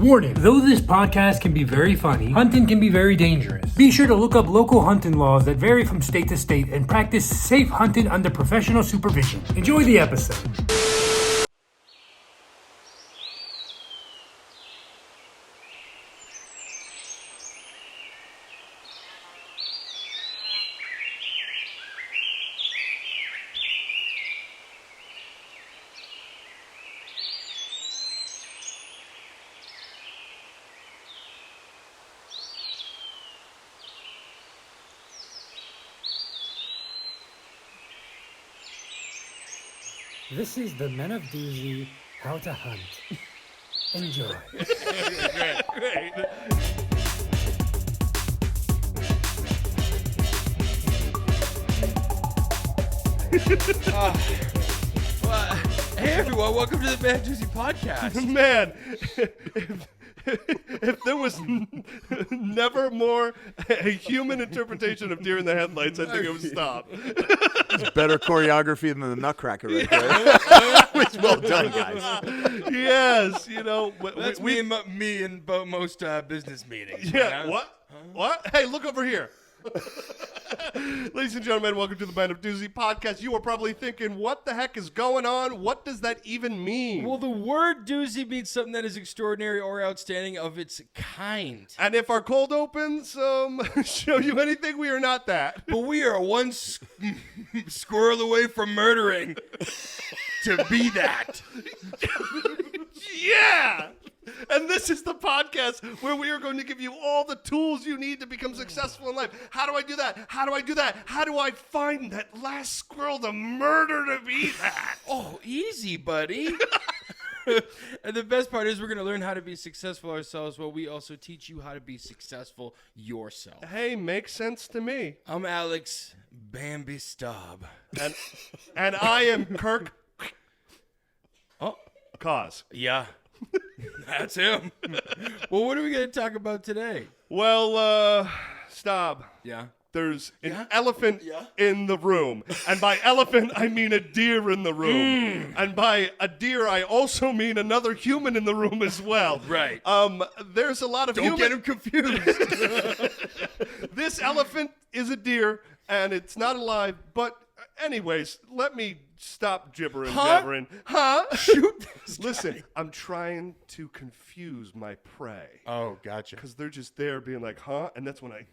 Warning, though this podcast can be very funny, hunting can be very dangerous. Be sure to look up local hunting laws that vary from state to state and practice safe hunting under professional supervision. Enjoy the episode. This is the Men of Doozy How to Hunt. Enjoy. Great. Hey everyone, welcome to the Man Juicy Podcast. Man, if there was never more a human interpretation of Deer in the Headlights, I think it would stop. It's better choreography than the Nutcracker right there. It's well done, guys. Yes, you know. That's me in most business meetings. Yeah, man. what? What? Hey, look over here. Ladies and gentlemen, welcome to the Man of Doozy Podcast. You are probably thinking, what the heck is going on? What does that even mean? Well, the word doozy means something that is extraordinary or outstanding of its kind. And if our cold opens show you anything, we are not that. But we are one squirrel away from murdering to be that. Yeah! And this is the podcast where we are going to give you all the tools you need to become successful in life. How do I do that? How do I do that? How do I find that last squirrel to murder to be that? Oh, easy, buddy. And the best part is we're going to learn how to be successful ourselves while we also teach you how to be successful yourself. Hey, makes sense to me. I'm Alex Bambi Staub. And I am Kirk Koz. Yeah. That's him. Well, what are we going to talk about today? Well, Staub. Yeah. There's an elephant in the room. And by elephant, I mean a deer in the room. And by a deer, I also mean another human in the room as well. Right. There's a lot of Don't get him confused. This elephant is a deer, and it's not alive. But anyways, let me stop jabbering. Huh? Shoot this Listen, I'm trying to confuse my prey. Oh, gotcha. Because they're just there being like, huh? And that's when I...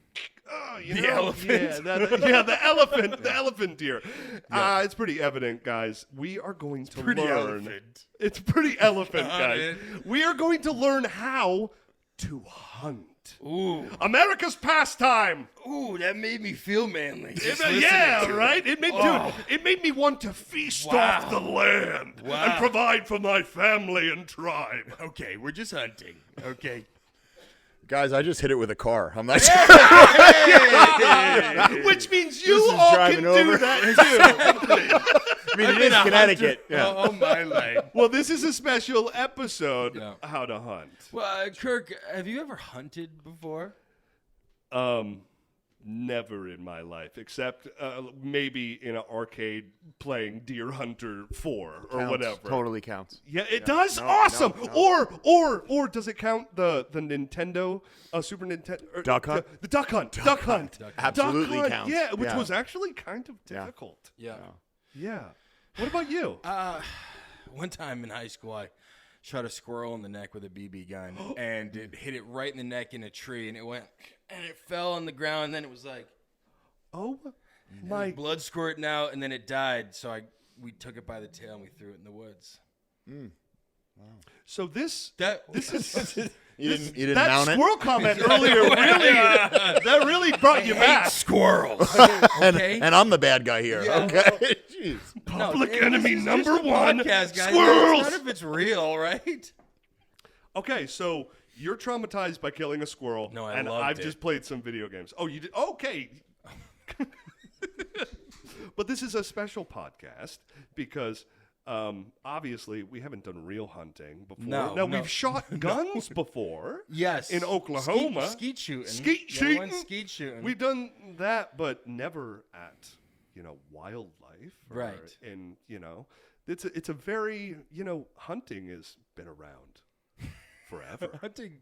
elephant. The elephant. The elephant deer. It's pretty evident, guys. We are going to learn... Elephant. It's pretty elephant, guys. We are going to learn how to hunt. Ooh. America's pastime. Ooh, that made me feel manly. Right? It made me want to feast off the land and provide for my family and tribe. Okay, we're just hunting. Okay. Guys, I just hit it with a car. I'm not Which means you all can do that too. I mean, it is Connecticut. Yeah. Oh, my life. Well, this is a special episode, How to Hunt. Well, Kirk, have you ever hunted before? Never in my life, except maybe in an arcade playing Deer Hunter 4 or whatever. Totally counts. Yeah, it does. Awesome. No. Or does it count the Nintendo Super Nintendo Duck Hunt? The Duck Hunt. Duck Hunt. Absolutely Duck Hunt. counts. Yeah, which was actually kind of difficult. Yeah. What about you? One time in high school, I shot a squirrel in the neck with a BB gun, and it hit it right in the neck in a tree, and it fell on the ground, and then it was like, oh my! Blood squirting out, and then it died. So we took it by the tail and we threw it in the woods. Wow. So this is. You didn't that mount squirrel comment earlier really brought you back. Squirrels. Okay. and I'm the bad guy here. Yeah. Okay. Jeez. Public enemy number one. Podcast, guys. Squirrels. None of it's real, right? Okay, so you're traumatized by killing a squirrel. No, and loved I've it. just played some video games. Oh, you did? Okay. But this is a special podcast because obviously we haven't done real hunting before. No, we've shot guns before. Yes. In Oklahoma. Skeet shooting. Skeet shooting. We've done that, but never at, wildlife. Right. It's a very, hunting has been around Forever. Hunting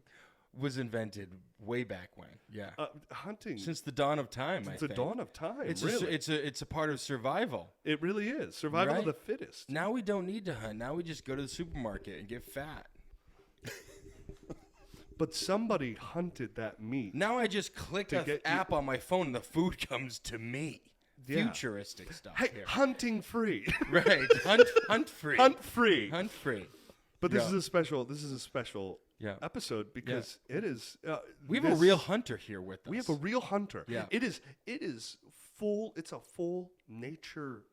was invented way back when. Yeah. Hunting. Since the dawn of time, Since I the think. dawn of time. It's really. it's a part of survival. It really is. Survival of Right? the fittest. Now we don't need to hunt. Now we just go to the supermarket and get fat. But somebody hunted that meat. Now I just click To an get app on my phone and the food comes to me. Yeah. Futuristic stuff Hey, here. hunting free. Right. Hunt free. Hunt free. Hunt free. But this Yeah. is a special. This is a special Yeah. episode because it is. We have a real hunter here with us. We have a real hunter. Yeah. It is full. It's a full nature.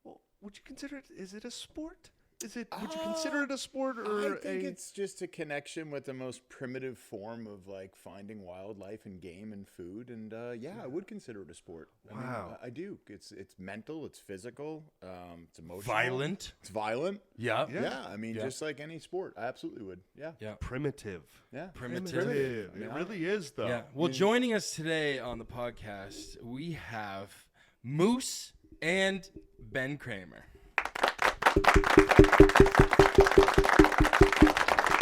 Well, would you consider it? Is it a sport? Is it? Would you consider it a sport or I think it's just a connection with the most primitive form of like finding wildlife and game and food, and I would consider it a sport. Wow. I do. It's mental, it's physical, it's emotional, Violent. it's violent. Yeah. Yeah, I mean, Yeah. just like any sport, I absolutely would. Yeah, Yeah. primitive? yeah. Primitive. It really is, though. Yeah. Well, joining us today on the podcast, we have Moose and Ben Cramer.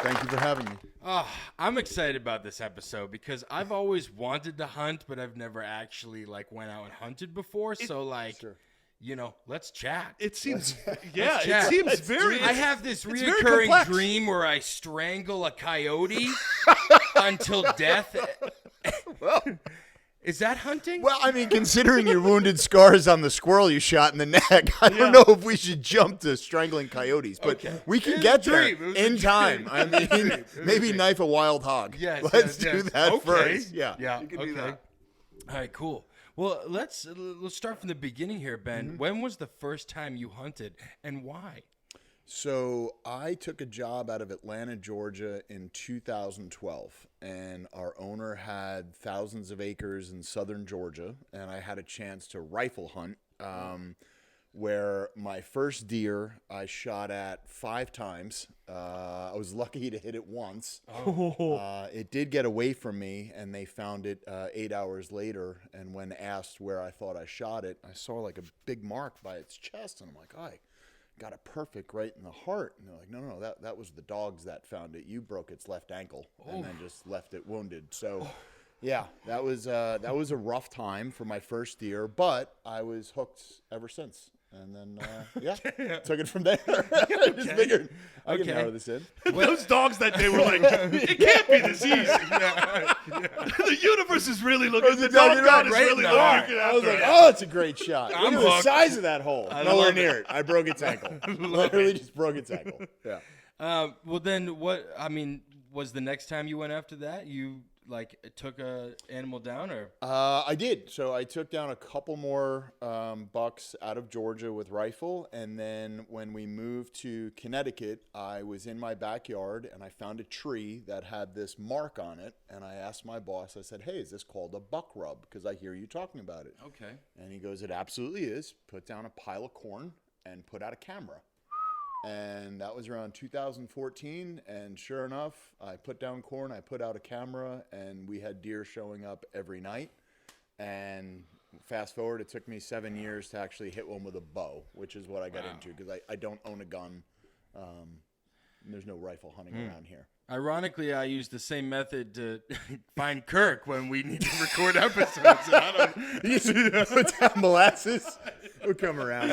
Thank you for having me. I'm excited about this episode because I've always wanted to hunt, but I've never actually like went out and hunted before. So like, Sure. you know, let's chat. It seems. Yeah. chat. It seems very. I have this very reoccurring complex. dream where I strangle a coyote until death. Well, Is that hunting? well, I mean, considering your wounded scars on the squirrel you shot in the neck, I don't know if we should jump to strangling coyotes, but Okay. we can It was get a there dream. It was a in dream. time. I mean, maybe knife a wild hog. Yes. Let's yes, do yes. that Okay. first. Yeah. Yeah. You can okay. do that. All right. Cool. Well, let's start from the beginning here, Ben. Mm-hmm. When was the first time you hunted, and why? So I took a job out of Atlanta, Georgia in 2012, and our owner had thousands of acres in southern Georgia, and I had a chance to rifle hunt, where my first deer I shot at 5 times. I was lucky to hit it once. It did get away from me, and they found it 8 hours later, and when asked where I thought I shot it, I saw like a big mark by its chest, and I'm like, I got it perfect right in the heart. And they're like, no, that was the dogs that found it. You broke its left ankle and then just left it wounded. So, yeah, that was a rough time for my first deer, but I was hooked ever since. And then, took it from there. I just figured I can narrow this in. Those dogs that day were like, it can't be this easy. The universe is really looking. The dog god is really looking after I was like, it. oh, it's a great shot. I'm Look at the hooked. size of that hole. Nowhere love near it. I broke its ankle. Literally just broke its ankle. Yeah. Well, then what? I mean, was the next time you went after that, you like took a animal down, or? I did. So I took down a couple more bucks out of Georgia with rifle, and then when we moved to Connecticut, I was in my backyard and I found a tree that had this mark on it, and I asked my boss, I said, hey, is this called a buck rub? Because I hear you talking about it. Okay. And he goes, it absolutely is. Put down a pile of corn and put out a camera. And that was around 2014, and sure enough, I put down corn, I put out a camera, and we had deer showing up every night. And fast forward, it took me 7 years to actually hit one with a bow, which is what I got into, because I don't own a gun. And there's no rifle hunting around here. Ironically, I use the same method to find Kirk when we need to record episodes. And I don't. Put down molasses, we'll come around.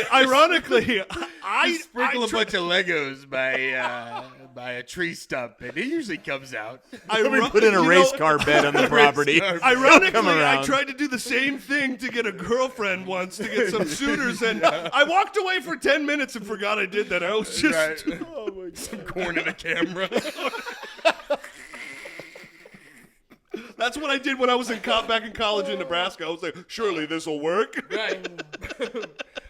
Ironically, I Sprinkle a try- bunch of Legos by a tree stump, and it usually comes out. We put in a race car bed on the property. Come Ironically, I around. tried to do the same thing to get a girlfriend once to get some suitors, and I walked away for 10 minutes and forgot I did that. I was just. Right. Some corn in a camera. That's what I did when I was back in college in Nebraska. I was like, surely this will work. Right.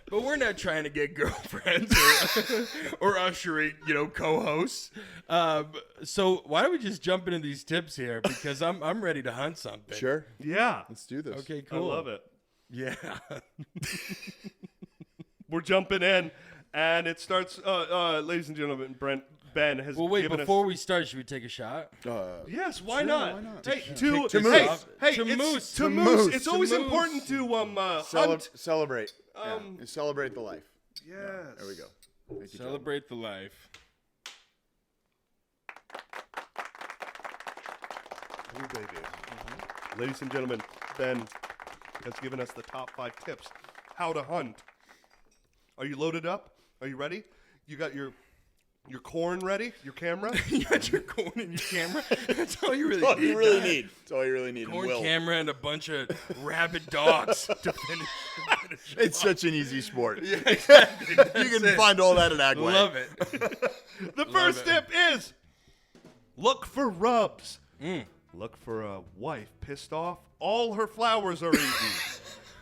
But we're not trying to get girlfriends or ushering, co-hosts. So why don't we just jump into these tips here? Because I'm ready to hunt something. Sure, Yeah, let's do this. Okay, I cool. love it. Yeah. We're jumping in, and it starts, ladies and gentlemen, Ben has Well, wait, given before us... we start, should we take a shot? Yes, why Sure, not? why not? Hey, To to moose. Hey, hey, To it's- moose. To To moose. moose. It's To always moose. important to hunt. Celebrate. Celebrate the life. Yes. There we go. Thank you, Celebrate the life. Ooh, baby. Ladies and gentlemen, Ben has given us the top 5 tips how to hunt. Are you loaded up? Are you ready? You got your corn ready? Your camera? You got your corn and your camera. That's all you really That's all need. you really need. That's all you really need. Corn, Will. camera, and a bunch of rabid dogs to finish. It's such an easy sport. Yeah, exactly. You can find all that at Agway. Love it. The first tip is look for rubs. Look for a wife pissed off. All her flowers are eaten.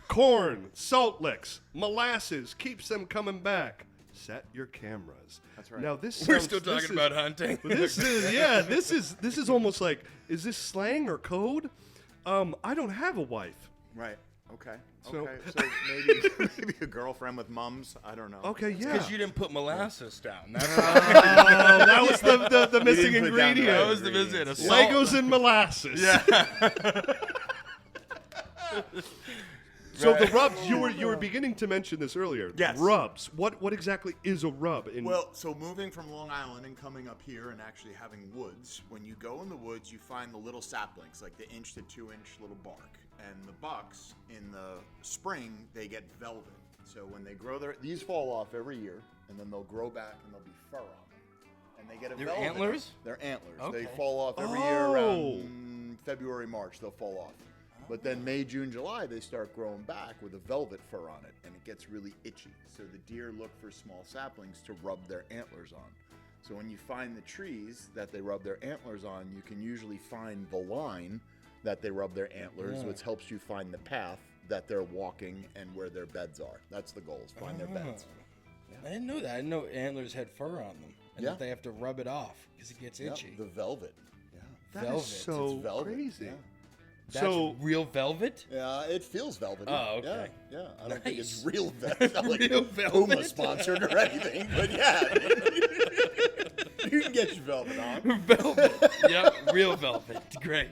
Corn, salt licks, molasses keeps them coming back. Set your cameras. That's right. Now this We're sounds- still this talking is- about hunting. This is almost like, is this slang or code? I don't have a wife. Right. Okay. So- Okay. So maybe a girlfriend with mums. I don't know. Okay, yeah. Because you didn't put molasses down. That's That was the missing didn't put down the ingredient. that was the visit. A salt. Legos and molasses. Yeah. So the rubs, you were beginning to mention this earlier. Yes. Rubs. What exactly is a rub? Well, so moving from Long Island and coming up here and actually having woods, when you go in the woods, you find the little saplings, like the inch to 2 inch little bark. And the bucks in the spring, they get velvet. So when they grow these fall off every year, and then they'll grow back and there'll be fur on them. And they get a They're velvet. antlers? They're antlers. Okay. They fall off every year around February, March. They'll fall off. But then May, June, July, they start growing back with a velvet fur on it, and it gets really itchy. So the deer look for small saplings to rub their antlers on. So when you find the trees that they rub their antlers on, you can usually find the line that they rub their antlers, which helps you find the path that they're walking and where their beds are. That's the goal, is find their beds. I didn't know that. I didn't know antlers had fur on them, and Yeah. that they have to rub it off because it gets Yep, itchy. the velvet. Yeah. That is velvet. so It's velvet. crazy. Yeah. That's So real velvet. Yeah, it feels velvety. Oh, okay. Yeah, I don't think it's Nice. real velvet. Not like Real Puma velvet. sponsored or anything, but yeah. You can get your velvet on. Velvet. Yep, real velvet. Great.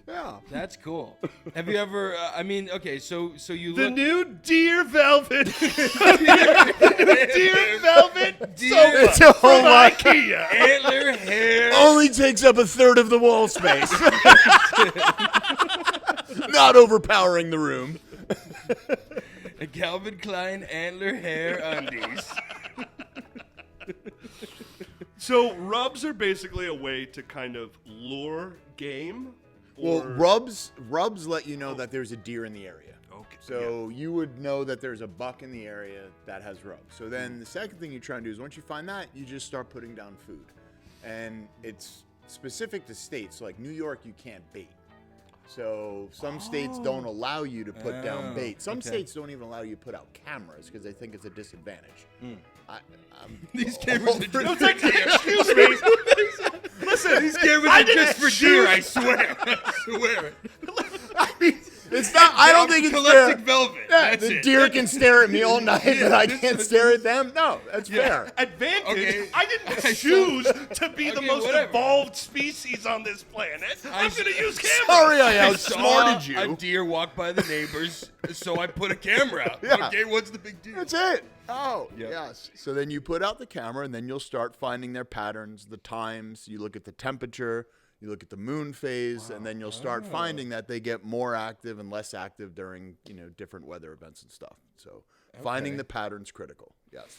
Yeah. That's cool. Have you ever? Okay. So you the look. new deer velvet. Deer velvet. Deer- It's a whole From lot. IKEA. Antler hair. Only takes up a third of the wall space. Not overpowering the room. A Calvin Klein antler hair undies. So rubs are basically a way to kind of lure game. Well, or- rubs let you know that there's a deer in the area. Okay. So you would know that there's a buck in the area that has rubs. So then the second thing you try and do is once you find that, you just start putting down food. And it's specific to states. So like New York, you can't bait. So some states don't allow you to put down bait. Some okay. states don't even allow you to put out cameras because they think it's a disadvantage. I'm These cameras are for just deer. Excuse me. Listen, These cameras are just for deer. I swear. I swear. I mean, it's not. I don't think it's fair. Collecting velvet. Yeah, That's the it. deer can stare at me all night, but I can't stare at them. No, that's fair. Advantage. Okay. I didn't choose to be the Okay, most whatever. evolved species on this planet. I'm going to use cameras. Sorry, I I outsmarted saw a you. deer walk by the neighbors, so I put a camera out. Yeah. Okay, what's the big deal? That's it. Oh, Yep. yes. So then you put out the camera, and then you'll start finding their patterns, the times. You look at the temperature. You look at the moon phase, and then you'll start finding that they get more active and less active during, different weather events and stuff. So finding the patterns critical. Yes.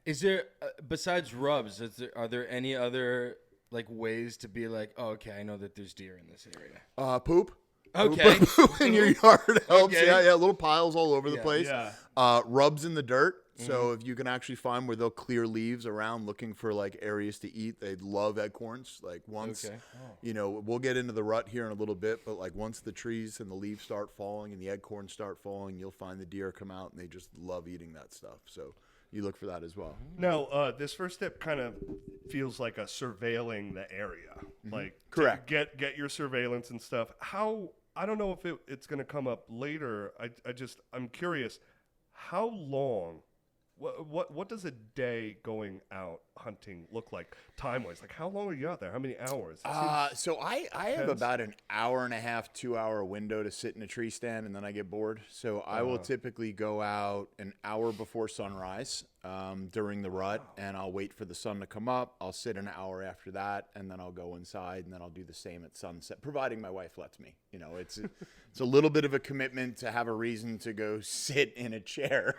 Is there besides rubs? Are there any other ways to be like, oh, okay, I know that there's deer in this area? Poop. Okay. Poop in your yard helps. Okay. Yeah, little piles all over the place. Yeah. Rubs in the dirt. So if you can actually find where they'll clear leaves around looking for areas to eat, they love acorns. Once, we'll get into the rut here in a little bit, but once the trees and the leaves start falling and the acorns start falling, you'll find the deer come out and they just love eating that stuff. So you look for that as well. Now, this first step kind of feels like a surveilling the area. Correct. Get your surveillance and stuff. How, I don't know if it's going to come up later. I'm curious, how long What does a day going out hunting look like time-wise? Like, how long are you out there? How many hours? So I have about an hour and a half, 2 hour window to sit in a tree stand, and then I get bored. So I will typically go out an hour before sunrise during the rut, and I'll wait for the sun to come up. I'll sit an hour after that, and then I'll go inside, and then I'll do the same at sunset, providing my wife lets me. You know, it's a little bit of a commitment to have a reason to go sit in a chair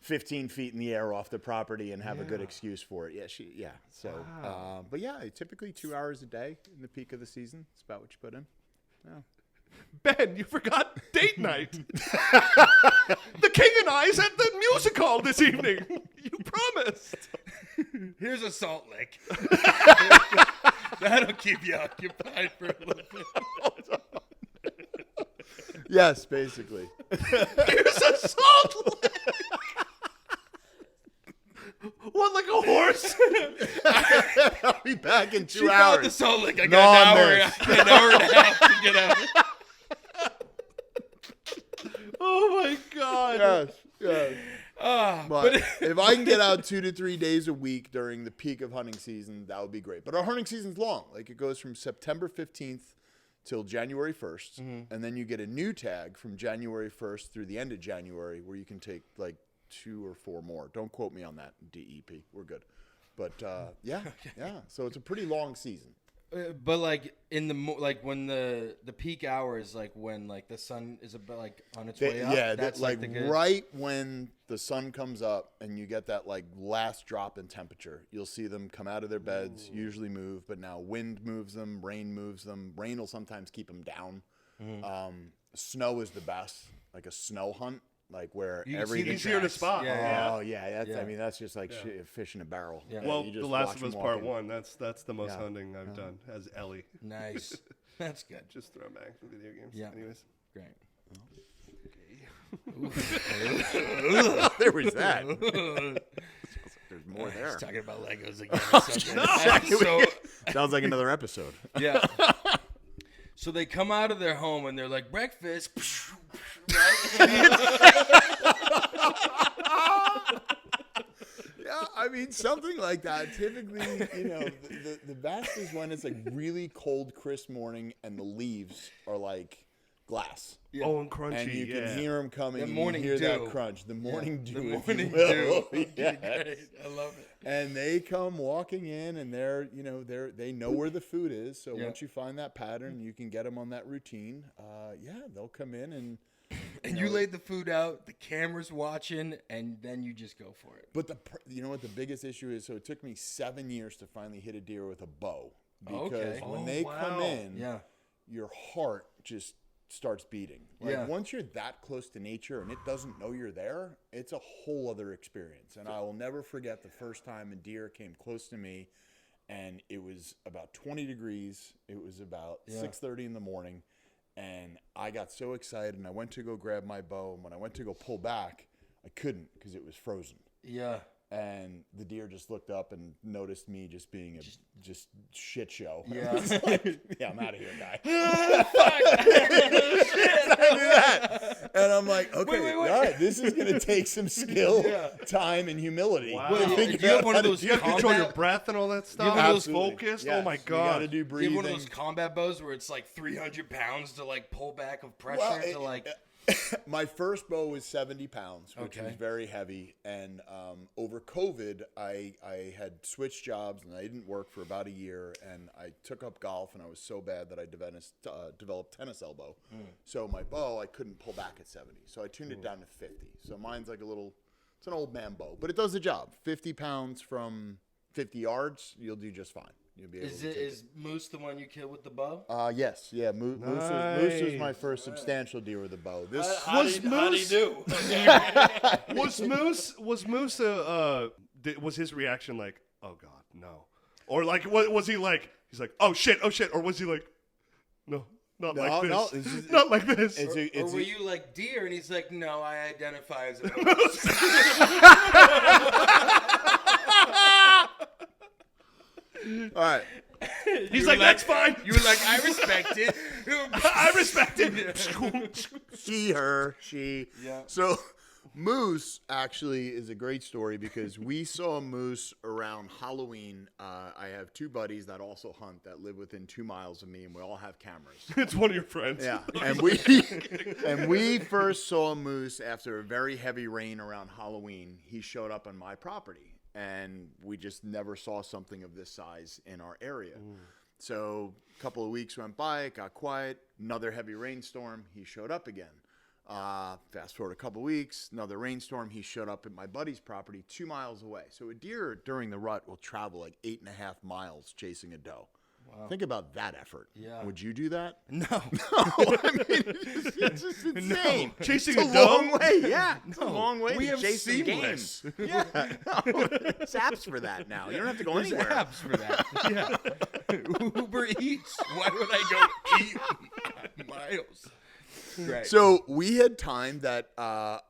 15 feet in the air off the property and have a good excuse for it. Yeah. So, but yeah, typically 2 hours a day in the peak of the season. It's about what you put in. Yeah. Ben, you forgot date night. The king and I is at the music hall this evening. You promised. Here's a salt lick. That'll keep you occupied for a little bit. Yes, basically. Here's a salt lick. What, like a horse? I'll be back in 2 She hours. found the salt lick. I got an hour and a half to get out. Oh my God. Yes. But if I can get out 2 to 3 days a week during the peak of hunting season, that would be great. But our hunting season's long. Like, it goes from September 15th till January 1st. And then you get a new tag from January 1st through the end of January where you can take like 2 or 4 more. Don't quote me on that, DEP. We're good. But yeah. So it's a pretty long season. But like in the like when the peak hours, like when like the sun is about like on its way up. Yeah, that's like the good... right when the sun comes up and you get that like last drop in temperature, you'll see them come out of their beds, usually move, but now wind moves them, rain moves them. Rain will sometimes keep them down. Snow is the best, like a snow hunt. Like where everything easier to spot. I mean, that's just like fish in a barrel. Yeah. Well, you The just Last watch of Us them Part walking. 1. That's the most hunting I've done as Ellie. Nice. That's good. Just throwback from video games. Yeah. Anyways. Great. There was that. There's more there. He's talking about Legos again. Sounds like another episode. Yeah. So they come out of their home and they're like, breakfast. Yeah, I mean, something like that. Typically, you know, the best is when it's like really cold, crisp morning and the leaves are like glass. Yeah. Oh, and crunchy. And you can hear them coming. The and morning you hear dew. that crunch. The morning dew. The if morning you will. dew. Yes. Great. I love it. And they come walking in, and they know where the food is. So once you find that pattern, you can get them on that routine. They'll come in and. And you laid the food out, the camera's watching, and then you just go for it. But you know what the biggest issue is? So it took me 7 years to finally hit a deer with a bow. Because when they come in, your heart just starts beating. Like once you're that close to nature and it doesn't know you're there, it's a whole other experience. And I will never forget the first time a deer came close to me, and it was about 20 degrees. It was about 6:30 in the morning. And I got so excited, and I went to go grab my bow. And when I went to go pull back, I couldn't because it was frozen. Yeah. And the deer just looked up and noticed me just being a just shit show. Yeah. I'm out of here, guy. I knew that. And I'm like, okay, all right, this is going to take some skill, time, and humility. Wow. to figure Do you have out one how of to those do You have to it. control your breath and all that stuff. have one of those focused. Yes, Oh my You got God. to do Do you breathing. have one of those combat bows where it's like 300 pounds to like pull back of pressure to like... My first bow was 70 pounds, which Okay. was very heavy. And over COVID, I had switched jobs and I didn't work for about a year. And I took up golf, and I was so bad that I developed tennis elbow. So my bow, I couldn't pull back at 70. So I tuned it down to 50. So mine's like it's an old man bow, but it does the job. 50 pounds from 50 yards, you'll do just fine. You'll be able to take Is Moose the one you killed with the bow? yes, yeah. Moose was my first substantial deer with a bow. This How do you do? Was Moose was his reaction like, oh God, no? Or like, was he like, he's like, oh shit, or was he like, no, not like this. No, it's just- Not like this. Or were you like deer? And he's like, no, I identify as a moose. all right. He's like, that's fine. You were like, I respect it. I respect it. She. Yeah. So Moose actually is a great story because we saw a moose around Halloween. I have two buddies that also hunt that live within 2 miles of me, and we all have cameras. It's one of your friends. Yeah, and we first saw a moose after a very heavy rain around Halloween. He showed up on my property, and we just never saw something of this size in our area. So a couple of weeks went by, it got quiet, another heavy rainstorm, he showed up again. Fast forward a couple of weeks, another rainstorm, he showed up at my buddy's property 2 miles away. So a deer during the rut will travel like 8.5 miles chasing a doe. Wow. Think about that effort. Yeah. Would you do that? No. No, I mean, it's just insane. No. Chasing it's a doe? long way. Yeah, it's a long way We to have chase the game. Seamless. Yeah, no, there's apps for that now. You don't have to go There's anywhere. apps for that. Yeah. Uber Eats. Why would I go eat miles? Right. So we had timed that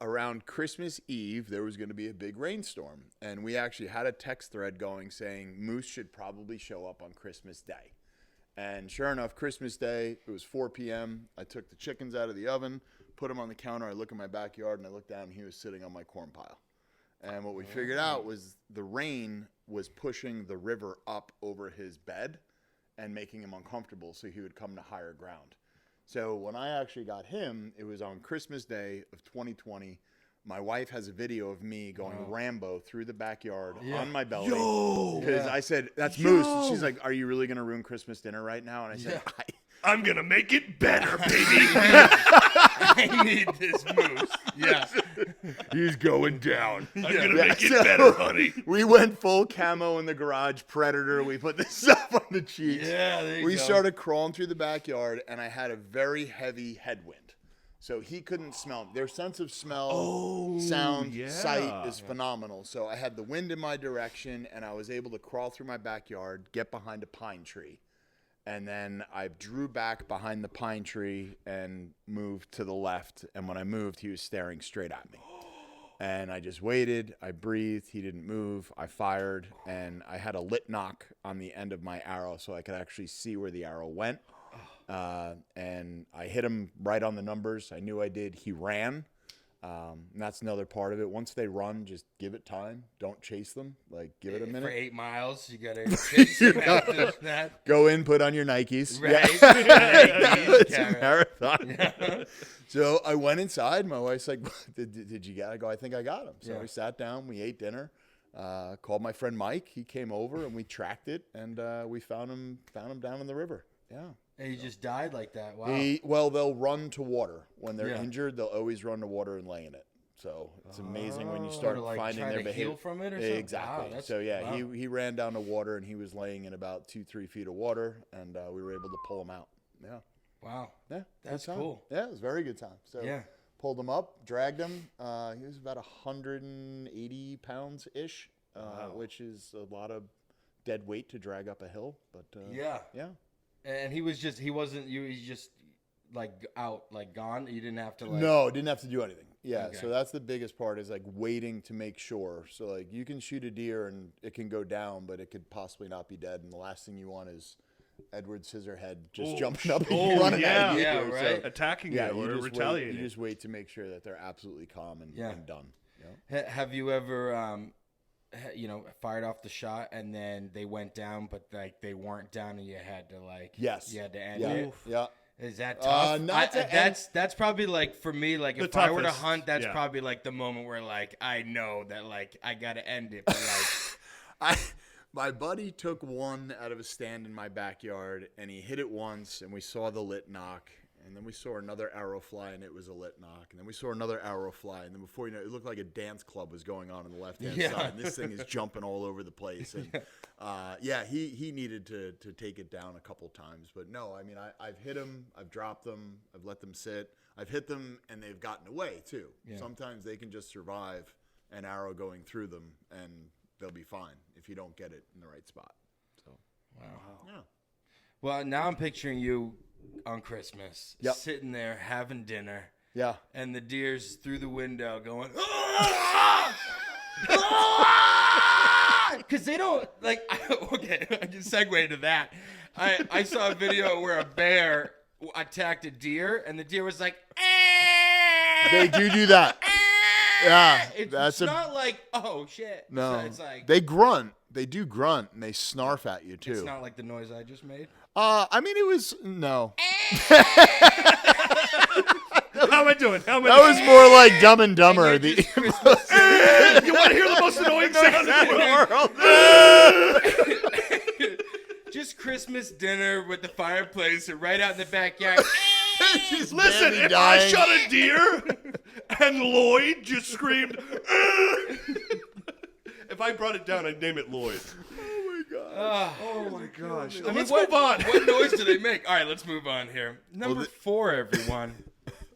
around Christmas Eve, there was going to be a big rainstorm. And we actually had a text thread going saying moose should probably show up on Christmas Day. And sure enough, Christmas Day, it was 4 p.m. I took the chickens out of the oven, put them on the counter. I look in my backyard, and I look down, and he was sitting on my corn pile. And what we figured out was the rain was pushing the river up over his bed and making him uncomfortable, so he would come to higher ground. So when I actually got him, it was on Christmas Day of 2020. My wife has a video of me going Rambo through the backyard on my belly. Because I said, that's Moose. And she's like, are you really going to ruin Christmas dinner right now? And I said, I'm going to make it better, baby. I need this moose. Yeah. he's going down. I'm going to make it better, honey. We went full camo in the garage, Predator. We put this stuff on the cheeks. Yeah, there you We go. started crawling through the backyard, and I had a very heavy headwind. So he couldn't smell. Their sense of smell, sound, sight is phenomenal. So I had the wind in my direction, and I was able to crawl through my backyard, get behind a pine tree. And then I drew back behind the pine tree and moved to the left. And when I moved, he was staring straight at me. And I just waited. I breathed. He didn't move. I fired. And I had a lit knock on the end of my arrow so I could actually see where the arrow went. And I hit him right on the numbers. I knew I did. He ran. And that's another part of it. Once they run, just give it time. Don't chase them. Like, give it a minute. For 8 miles, you got to chase him after that. Go in, put on your Nikes. Right. It's a marathon. Yeah. So I went inside. My wife's like, did you get it? I go, I think I got him. So we sat down. We ate dinner. Called my friend Mike. He came over, and we tracked it, and we found him down in the river. Yeah. And he just died like that. Wow. Well, they'll run to water. When they're injured, they'll always run to water and lay in it. So it's amazing when you start like finding their behavior. Heal from it or something? Exactly. Wow, So he ran down to water, and he was laying in about 2-3 feet of water, and we were able to pull him out. Yeah. Wow. Yeah. That's good time. cool. Yeah, it was a very good time. So pulled him up, dragged him. He was about 180 pounds ish, which is a lot of dead weight to drag up a hill. But yeah. And he's just like out, like gone. You didn't have to like. No, didn't have to do anything. Yeah, Okay. so that's the biggest part is like waiting to make sure. So like you can shoot a deer and it can go down, but it could possibly not be dead. And the last thing you want is Edward Scissorhead just jumping up and running at you. Yeah, right. So, Attacking you or retaliating. You just wait to make sure that they're absolutely calm and done. Have you ever, fired off the shot and then they went down, but like they weren't down and you had to like. Yes. You had to end Yeah. it. Yeah. Is that tough? That's probably like for me, like The if I were to toughest, hunt, that's yeah. probably like the moment where like I know that like I gotta end it. But like My buddy took one out of a stand in my backyard, and he hit it once, and we saw the lit knock, and then we saw another arrow fly, and it was a lit knock, and then we saw another arrow fly, and then before you know it, it looked like a dance club was going on the left-hand side, and this thing is jumping all over the place. And he needed to take it down a couple times, but no, I mean, I've hit them, I've dropped them, I've let them sit, I've hit them, and they've gotten away too. Yeah. Sometimes they can just survive an arrow going through them, and they'll be fine if you don't get it in the right spot. So, wow. Yeah. Well, now I'm picturing you on Christmas, Yep. sitting there having dinner, Yeah. and the deer's through the window going, because they don't like. Okay, I can segue to that. I saw a video where a bear attacked a deer, and the deer was like, They do that. Yeah, It's not like, oh shit. No, It's like they grunt. They do grunt, and they snarf at you too. it's not like the noise I just made. I mean, it was no. How am I doing? That was more like Dumb and Dumber. And you're just You want to hear the most annoying sound in the world? Just Christmas dinner with the fireplace right out in the backyard. Listen, Baby if dying. I shot a deer and Lloyd just screamed, if I brought it down, I'd name it Lloyd. Oh my gosh. Let's move on. What noise do they make? All right, let's move on here. Number 4, everyone.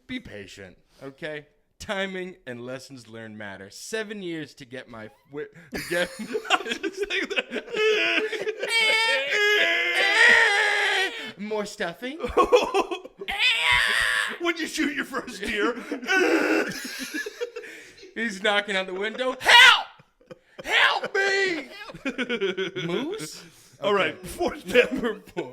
Be patient, okay? Timing and lessons learned matter. 7 years to get my more stuffing. When you shoot your first deer, He's knocking on the window. Help! Help me! Moose? all right, fourth tip. Number 4.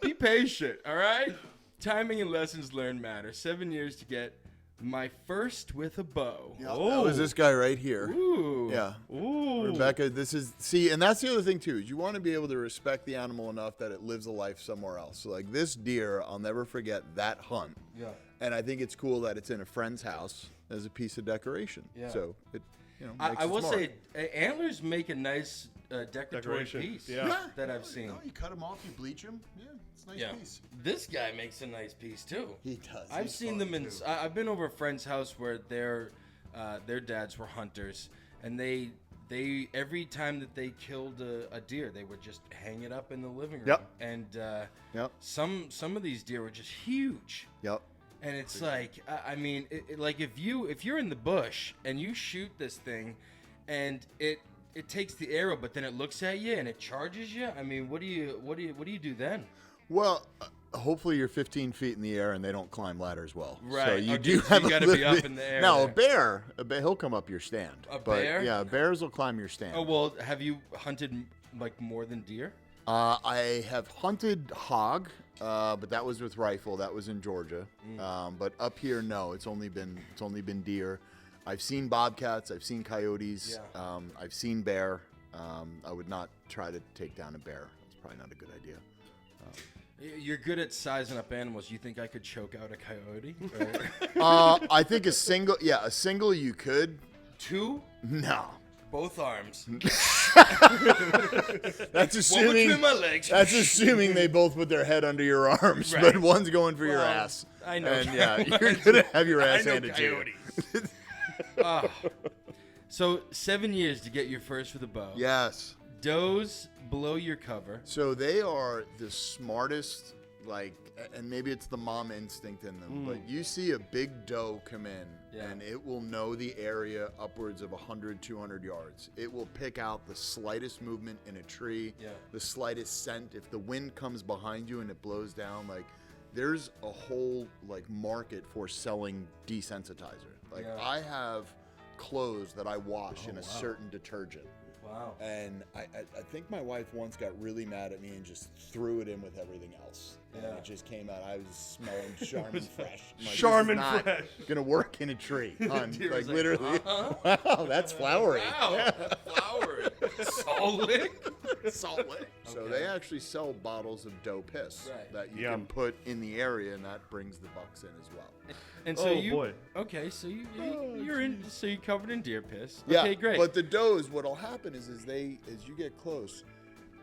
Be patient, all right? Timing and lessons learned matter. 7 years to get my first with a bow. That was this guy right here. Ooh. Yeah. Ooh. Rebecca, and that's the other thing too, is you want to be able to respect the animal enough that it lives a life somewhere else. So like this deer, I'll never forget that hunt. Yeah. And I think it's cool that it's in a friend's house as a piece of decoration. Yeah. So it, I will smart. say, antlers make a nice decoratory Decoration, piece yeah. that I've seen. You cut them off, you bleach them. Yeah, it's a nice Yeah. piece. This guy makes a nice piece too. He does. I've He's seen fun, them in. too. I've been over a friend's house where their dads were hunters, and they every time that they killed a deer, they would just hang it up in the living room. Yep. And Yep. some of these deer were just huge. Yep. And it's like, I mean, like if you're in the bush and you shoot this thing, and it takes the arrow, but then it looks at you and it charges you. I mean, what do you do then? Well, hopefully you're 15 feet in the air and they don't climb ladders well. Right. So you Okay, do so have you gotta a be little up bit- in the air Now there. a bear, he'll come up your stand. A but, bear? Yeah, bears will climb your stand. Oh well, have you hunted like more than deer? I have hunted hog, but that was with rifle. That was in Georgia. But up here, no. It's only been deer. I've seen bobcats. I've seen coyotes. Yeah. I've seen bear. I would not try to take down a bear. It's probably not a good idea. You're good at sizing up animals. You think I could choke out a coyote? I think a single you could. 2? No. Both arms. That's One assuming. between my legs. That's assuming they both put their head under your arms, Right. but one's going for your Well, ass. I know. And yeah, you're gonna have your ass I know handed to you. coyotes. So 7 years to get your first with a bow. Yes. Does below your cover. So they are the smartest, and maybe it's the mom instinct in them, but you see a big doe come in, Yeah. and it will know the area upwards of 100, 200 yards. It will pick out the slightest movement in a tree, Yeah. the slightest scent. If the wind comes behind you and it blows down, there's a whole, market for selling desensitizer. Yeah. I have clothes that I wash in a certain detergent. Wow. And I think my wife once got really mad at me and just threw it in with everything else. And Yeah. it just came out. I was smelling Charmin Fresh. I'm like, Charmin this is not Fresh. gonna work in a tree. Hon. Deer was like, Literally. Wow, that's flowery. Wow. Flowery. Salt lick. Salt lick. So they actually sell bottles of doe piss Right. that you Yum. can put in the area, and that brings the bucks in as well. And so Oh, you. boy. Okay, so you're in. So you covered in deer piss. Yeah, Okay, great. but the does, what'll happen is as you get close,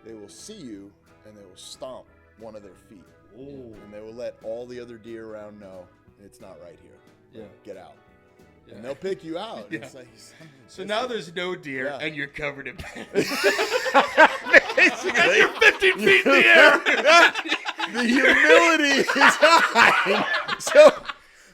they will see you and they will stomp one of their feet. And they will let all the other deer around know it's not right here. Yeah. Get out. Yeah. And they'll pick you out. Yeah. It's like, son of a So bitch. now there's no deer, Yeah. and you're covered in piss. And you're 15 feet in the air. the humility is high. So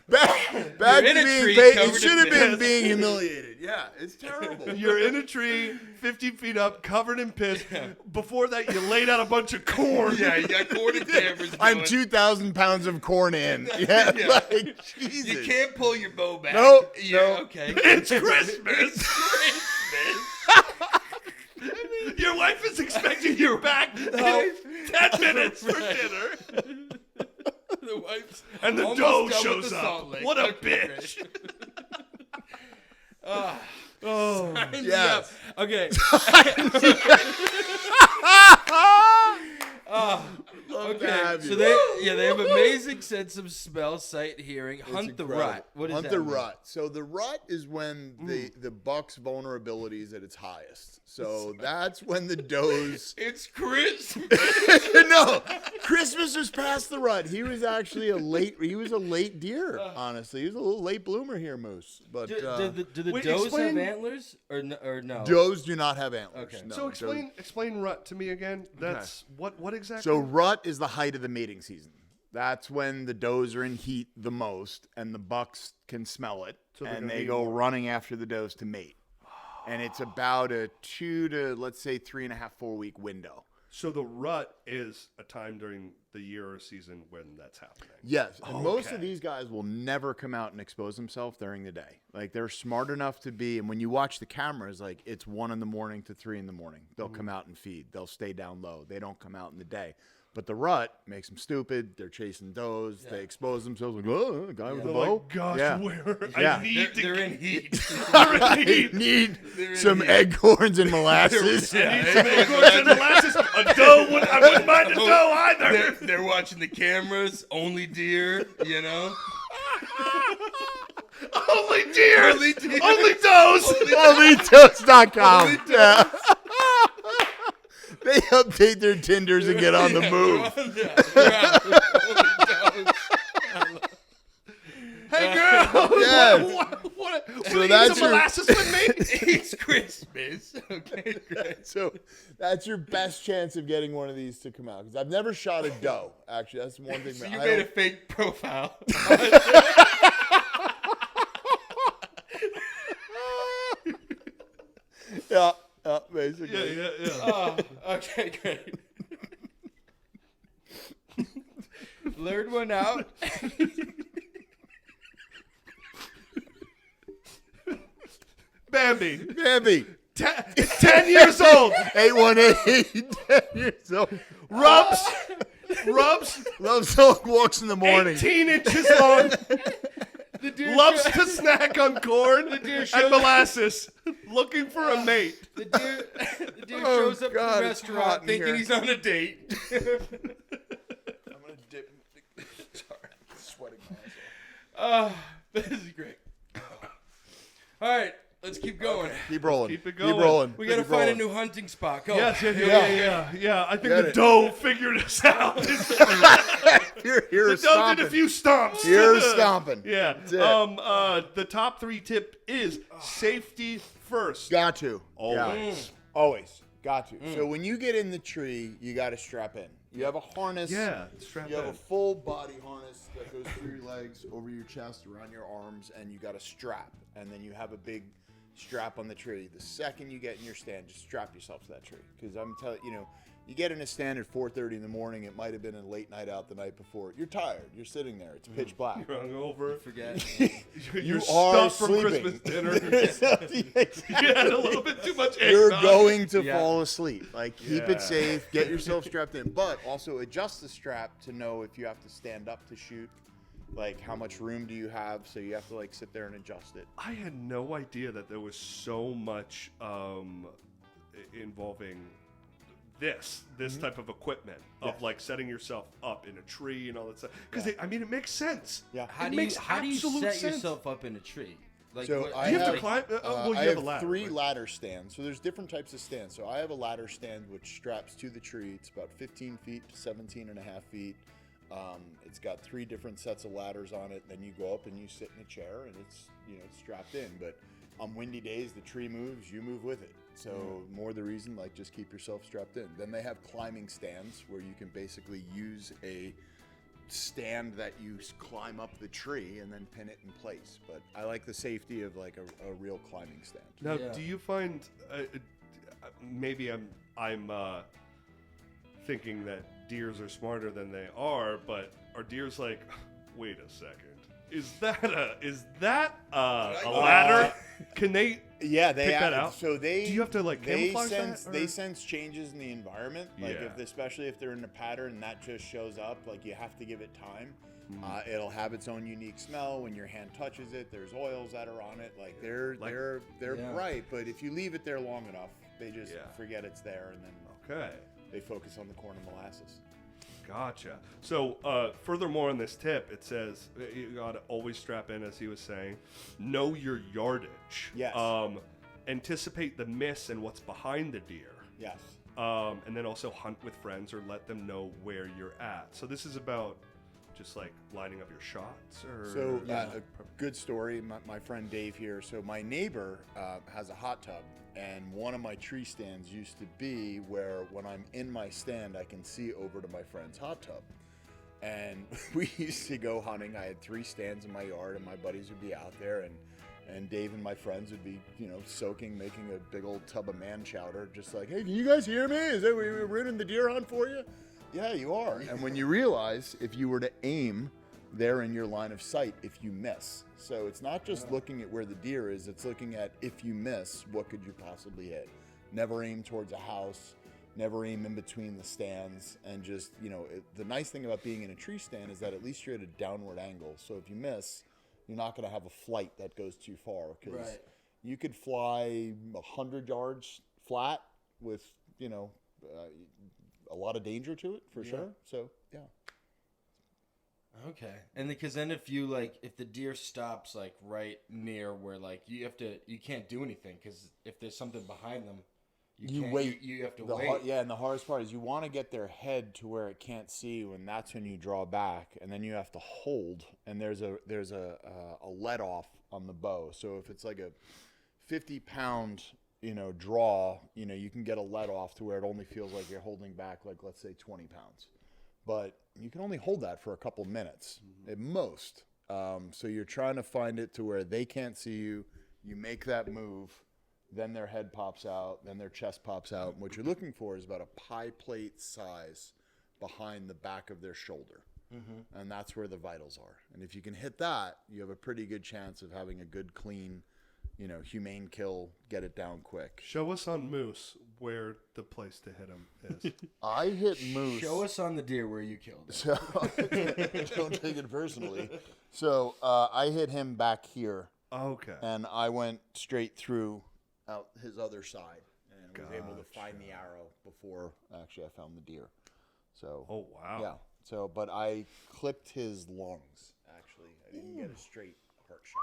back You're in to a being tree paid. covered It in should have been piss. being humiliated. Yeah, it's terrible. You're in a tree, 15 feet up, covered in piss. Before that, you laid out a bunch of corn. Yeah, you got corn and cameras. I'm going. 2,000 pounds of corn in. Yeah, Yeah. Jesus. You can't pull your bow back. Nope, Yeah, nope. okay. It's Christmas. Christmas. Your wife is expecting you back in 10 minutes for dinner. The wife's And the almost doe done with shows the up. salt lick. What a Okay, bitch. Oh, Sign me yes. up. Okay. Okay, so they have amazing sense of smell, sight, hearing. Hunt the rut. What is Hunt that? the mean? rut. So the rut is when the buck's vulnerability is at its highest. So that's when the does. It's Christmas. No, Christmas was past the rut. He was actually a late deer. Honestly, he was a little late bloomer here, Moose. But Do the Wait, does explain- have antlers or no? does do not have antlers. Okay. No, so does- explain rut to me again. That's what exactly? So rut is the height of the mating season. That's when the does are in heat the most, and the bucks can smell it, So they're and gonna they need go more. running after the does to mate. And it's about a 2 to, let's say, 3.5, 4 week window. So the rut is a time during the year or season when that's happening. Yes, and most of Okay. these guys will never come out and expose themselves during the day. Like, they're smart enough to be, and when you watch the cameras, like, it's 1 a.m. to 3 a.m. They'll come out and feed. They'll stay down low. They don't come out in the day. But the rut makes them stupid. They're chasing does. They expose themselves. Like, oh, a guy with a They're bow. like, gosh, Yeah. where Yeah. I need to They're in heat. I need some acorns and molasses. I need some acorns and molasses. A doe I wouldn't mind a doe either. They're watching the cameras. Only deer. You know. Only deer. Only deer. Only does. OnlyToast.com. Yeah. They update their Tinders and get on the move. Hey, girl. Yes. What So do you that's eat some your- molasses with me? It's Christmas. Okay, great. So that's your best chance of getting one of these to come out. Because I've never shot a doe. Actually, that's one thing. So that you I made a don't- fake profile. Yeah, basically. Yeah. Oh, okay, great. Lured one out. Bambi. Bambi, 10 years old. 818, 10 years old. Rubs. Loves dog walks in the morning. 18 inches long. The deer Loves sho- to snack on corn deer and molasses. Looking for a mate. The deer Oh, shows up God, to the it's hot restaurant in thinking here. he's on a date. I'm gonna dip. Sorry, I'm sweating my ass This is great. All right, let's keep going. off. Keep rolling. Keep it Keep going. rolling. We gotta Keep find a rolling. new hunting spot. Go. Yeah. I think Get the it. doe figured us out. You're The doe stomping. did a few stomps. You're stomping. Yeah. That's it. The top 3 tip is safety first. Got to. Always. Yeah. Always. Got to. So when you get in the tree, you got to strap in. You have a harness. Yeah, strap You have in. a full body harness that goes through your legs, over your chest, around your arms, and you got a strap. And then you have a big strap on the tree. The second you get in your stand, just strap yourself to that tree. Because I'm telling you, you get in a stand at 4:30 in the morning. It might have been a late night out the night before. You're tired. You're sitting there. It's pitch black. You're hungover. Forget. You're are stuffed from sleeping. Christmas dinner. Exactly. You had a little bit too much You're eggnog. going to Yeah. fall asleep. Like, keep Yeah. it safe. Get yourself strapped in. But also adjust the strap to know if you have to stand up to shoot. Like, how much room do you have? So you have to, like, sit there and adjust it. I had no idea that there was so much involving this type of equipment of Yes. like setting yourself up in a tree and all that stuff. Because it makes sense. Yeah. How It do makes you absolute set sense. yourself up in a tree? Like, So what- I You have to have- climb. Well, you I have have a ladder. 3 right? ladder stands. So there's different types of stands. So I have a ladder stand which straps to the tree. It's about 15 feet to 17 and a half feet. It's got 3 different sets of ladders on it. Then you go up and you sit in a chair and it's strapped in. But on windy days, the tree moves, you move with it. So more the reason, like, just keep yourself strapped in. Then they have climbing stands where you can basically use a stand that you climb up the tree and then pin it in place. But I like the safety of like a real climbing stand. Now, Yeah. do you find maybe I'm thinking that deers are smarter than they are, but are deers like, wait a second, Is that a ladder? Can they? Yeah, they pick that have, out? so they. Do you have to like camouflage sense that? Or? they sense changes in the environment. Like Yeah. especially if they're in a pattern that just shows up. Like you have to give it time. It'll have its own unique smell when your hand touches it. There's oils that are on it. Like they're bright, but if you leave it there long enough, they just forget it's there, and then they focus on the corn and molasses. Gotcha. So, furthermore in this tip, it says you gotta always strap in, as he was saying. Know your yardage. Yes. Anticipate the miss and what's behind the deer. Yes. And then also hunt with friends or let them know where you're at. So this is about just like lining up your shots, or So a good story. My friend Dave here. So my neighbor has a hot tub, and one of my tree stands used to be where when I'm in my stand, I can see over to my friend's hot tub. And we used to go hunting. I had 3 stands in my yard, and my buddies would be out there, and Dave and my friends would be, soaking, making a big old tub of man chowder, just like, hey, can you guys hear me? Is that we're ruining the deer hunt for you? Yeah, you are. And when you realize if you were to aim, they're in your line of sight if you miss. So it's not just looking at where the deer is, it's looking at if you miss, what could you possibly hit? Never aim towards a house, never aim in between the stands, and just, the nice thing about being in a tree stand is that at least you're at a downward angle. So if you miss, you're not going to have a flight that goes too far, because you could fly 100 yards flat with, a lot of danger to it for sure. So yeah. Okay, and because then if the deer stops like right near where you can't do anything, because if there's something behind them, you wait. You have to wait. And the hardest part is you want to get their head to where it can't see you, and that's when you draw back, and then you have to hold. And there's a let off on the bow. So if it's like a 50-pound draw, you can get a let off to where it only feels like you're holding back, like let's say 20 pounds. But you can only hold that for a couple minutes at most. So you're trying to find it to where they can't see you. You make that move, then their head pops out, then their chest pops out. And what you're looking for is about a pie plate size behind the back of their shoulder. And that's where the vitals are. And if you can hit that, you have a pretty good chance of having a good, clean, humane kill, get it down quick. Show us on moose where the place to hit him is. I hit moose. Show us on the deer where you killed it. So, don't take it personally. So I hit him back here. Okay. And I went straight through out his other side and was able to find the arrow before actually I found the deer. So. Oh, wow. Yeah. So, but I clipped his lungs, actually. I didn't get a straight heart shot.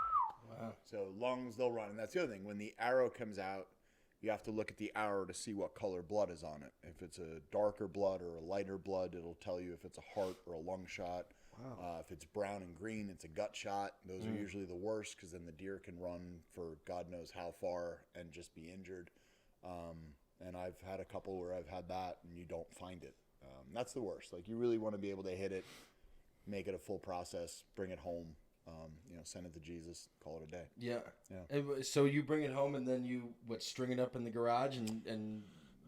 Wow. So lungs, they'll run. And that's the other thing. When the arrow comes out, you have to look at the arrow to see what color blood is on it. If it's a darker blood or a lighter blood, it'll tell you if it's a heart or a lung shot. Wow. If it's brown and green, it's a gut shot. Those are usually the worst, because then the deer can run for God knows how far and just be injured. And I've had a couple where I've had that and you don't find it. That's the worst. Like, you really want to be able to hit it, make it a full process, bring it home. Send it to Jesus, call it a day. Yeah. So you bring it home and then you string it up in the garage and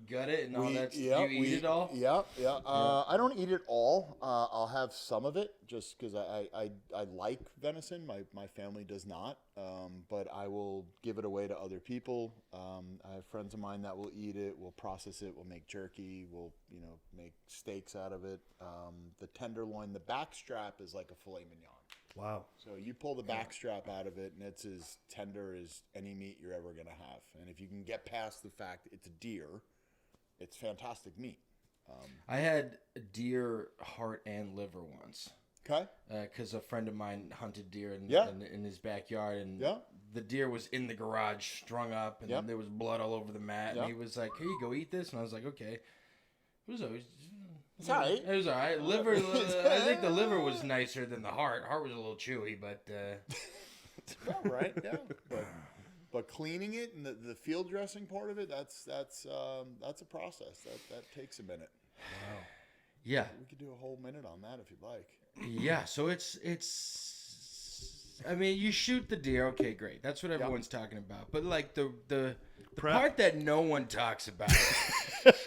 gut it and all that. Do you eat it all? Yeah. I don't eat it all. I'll have some of it just because I like venison. My family does not. But I will give it away to other people. I have friends of mine that will eat it. We'll process it. We'll make jerky. We'll make steaks out of it. The tenderloin, the back strap is like a filet mignon. Wow. So you pull the back strap out of it, and it's as tender as any meat you're ever going to have. And if you can get past the fact it's a deer, it's fantastic meat. I had a deer heart and liver once. Okay. Because a friend of mine hunted deer in his backyard, and the deer was in the garage strung up, and there was blood all over the mat. And he was like, "Here you go, eat this." And I was like, "Okay." It was always... It's all right. It was all right. Liver, I think the liver was nicer than the heart. Heart was a little chewy, but... It's about right, yeah. But cleaning it and the field dressing part of it, that's a process. That takes a minute. Wow. Yeah. We could do a whole minute on that if you'd like. Yeah, so it's I mean, you shoot the deer, okay, great. That's what everyone's talking about. But like the part that no one talks about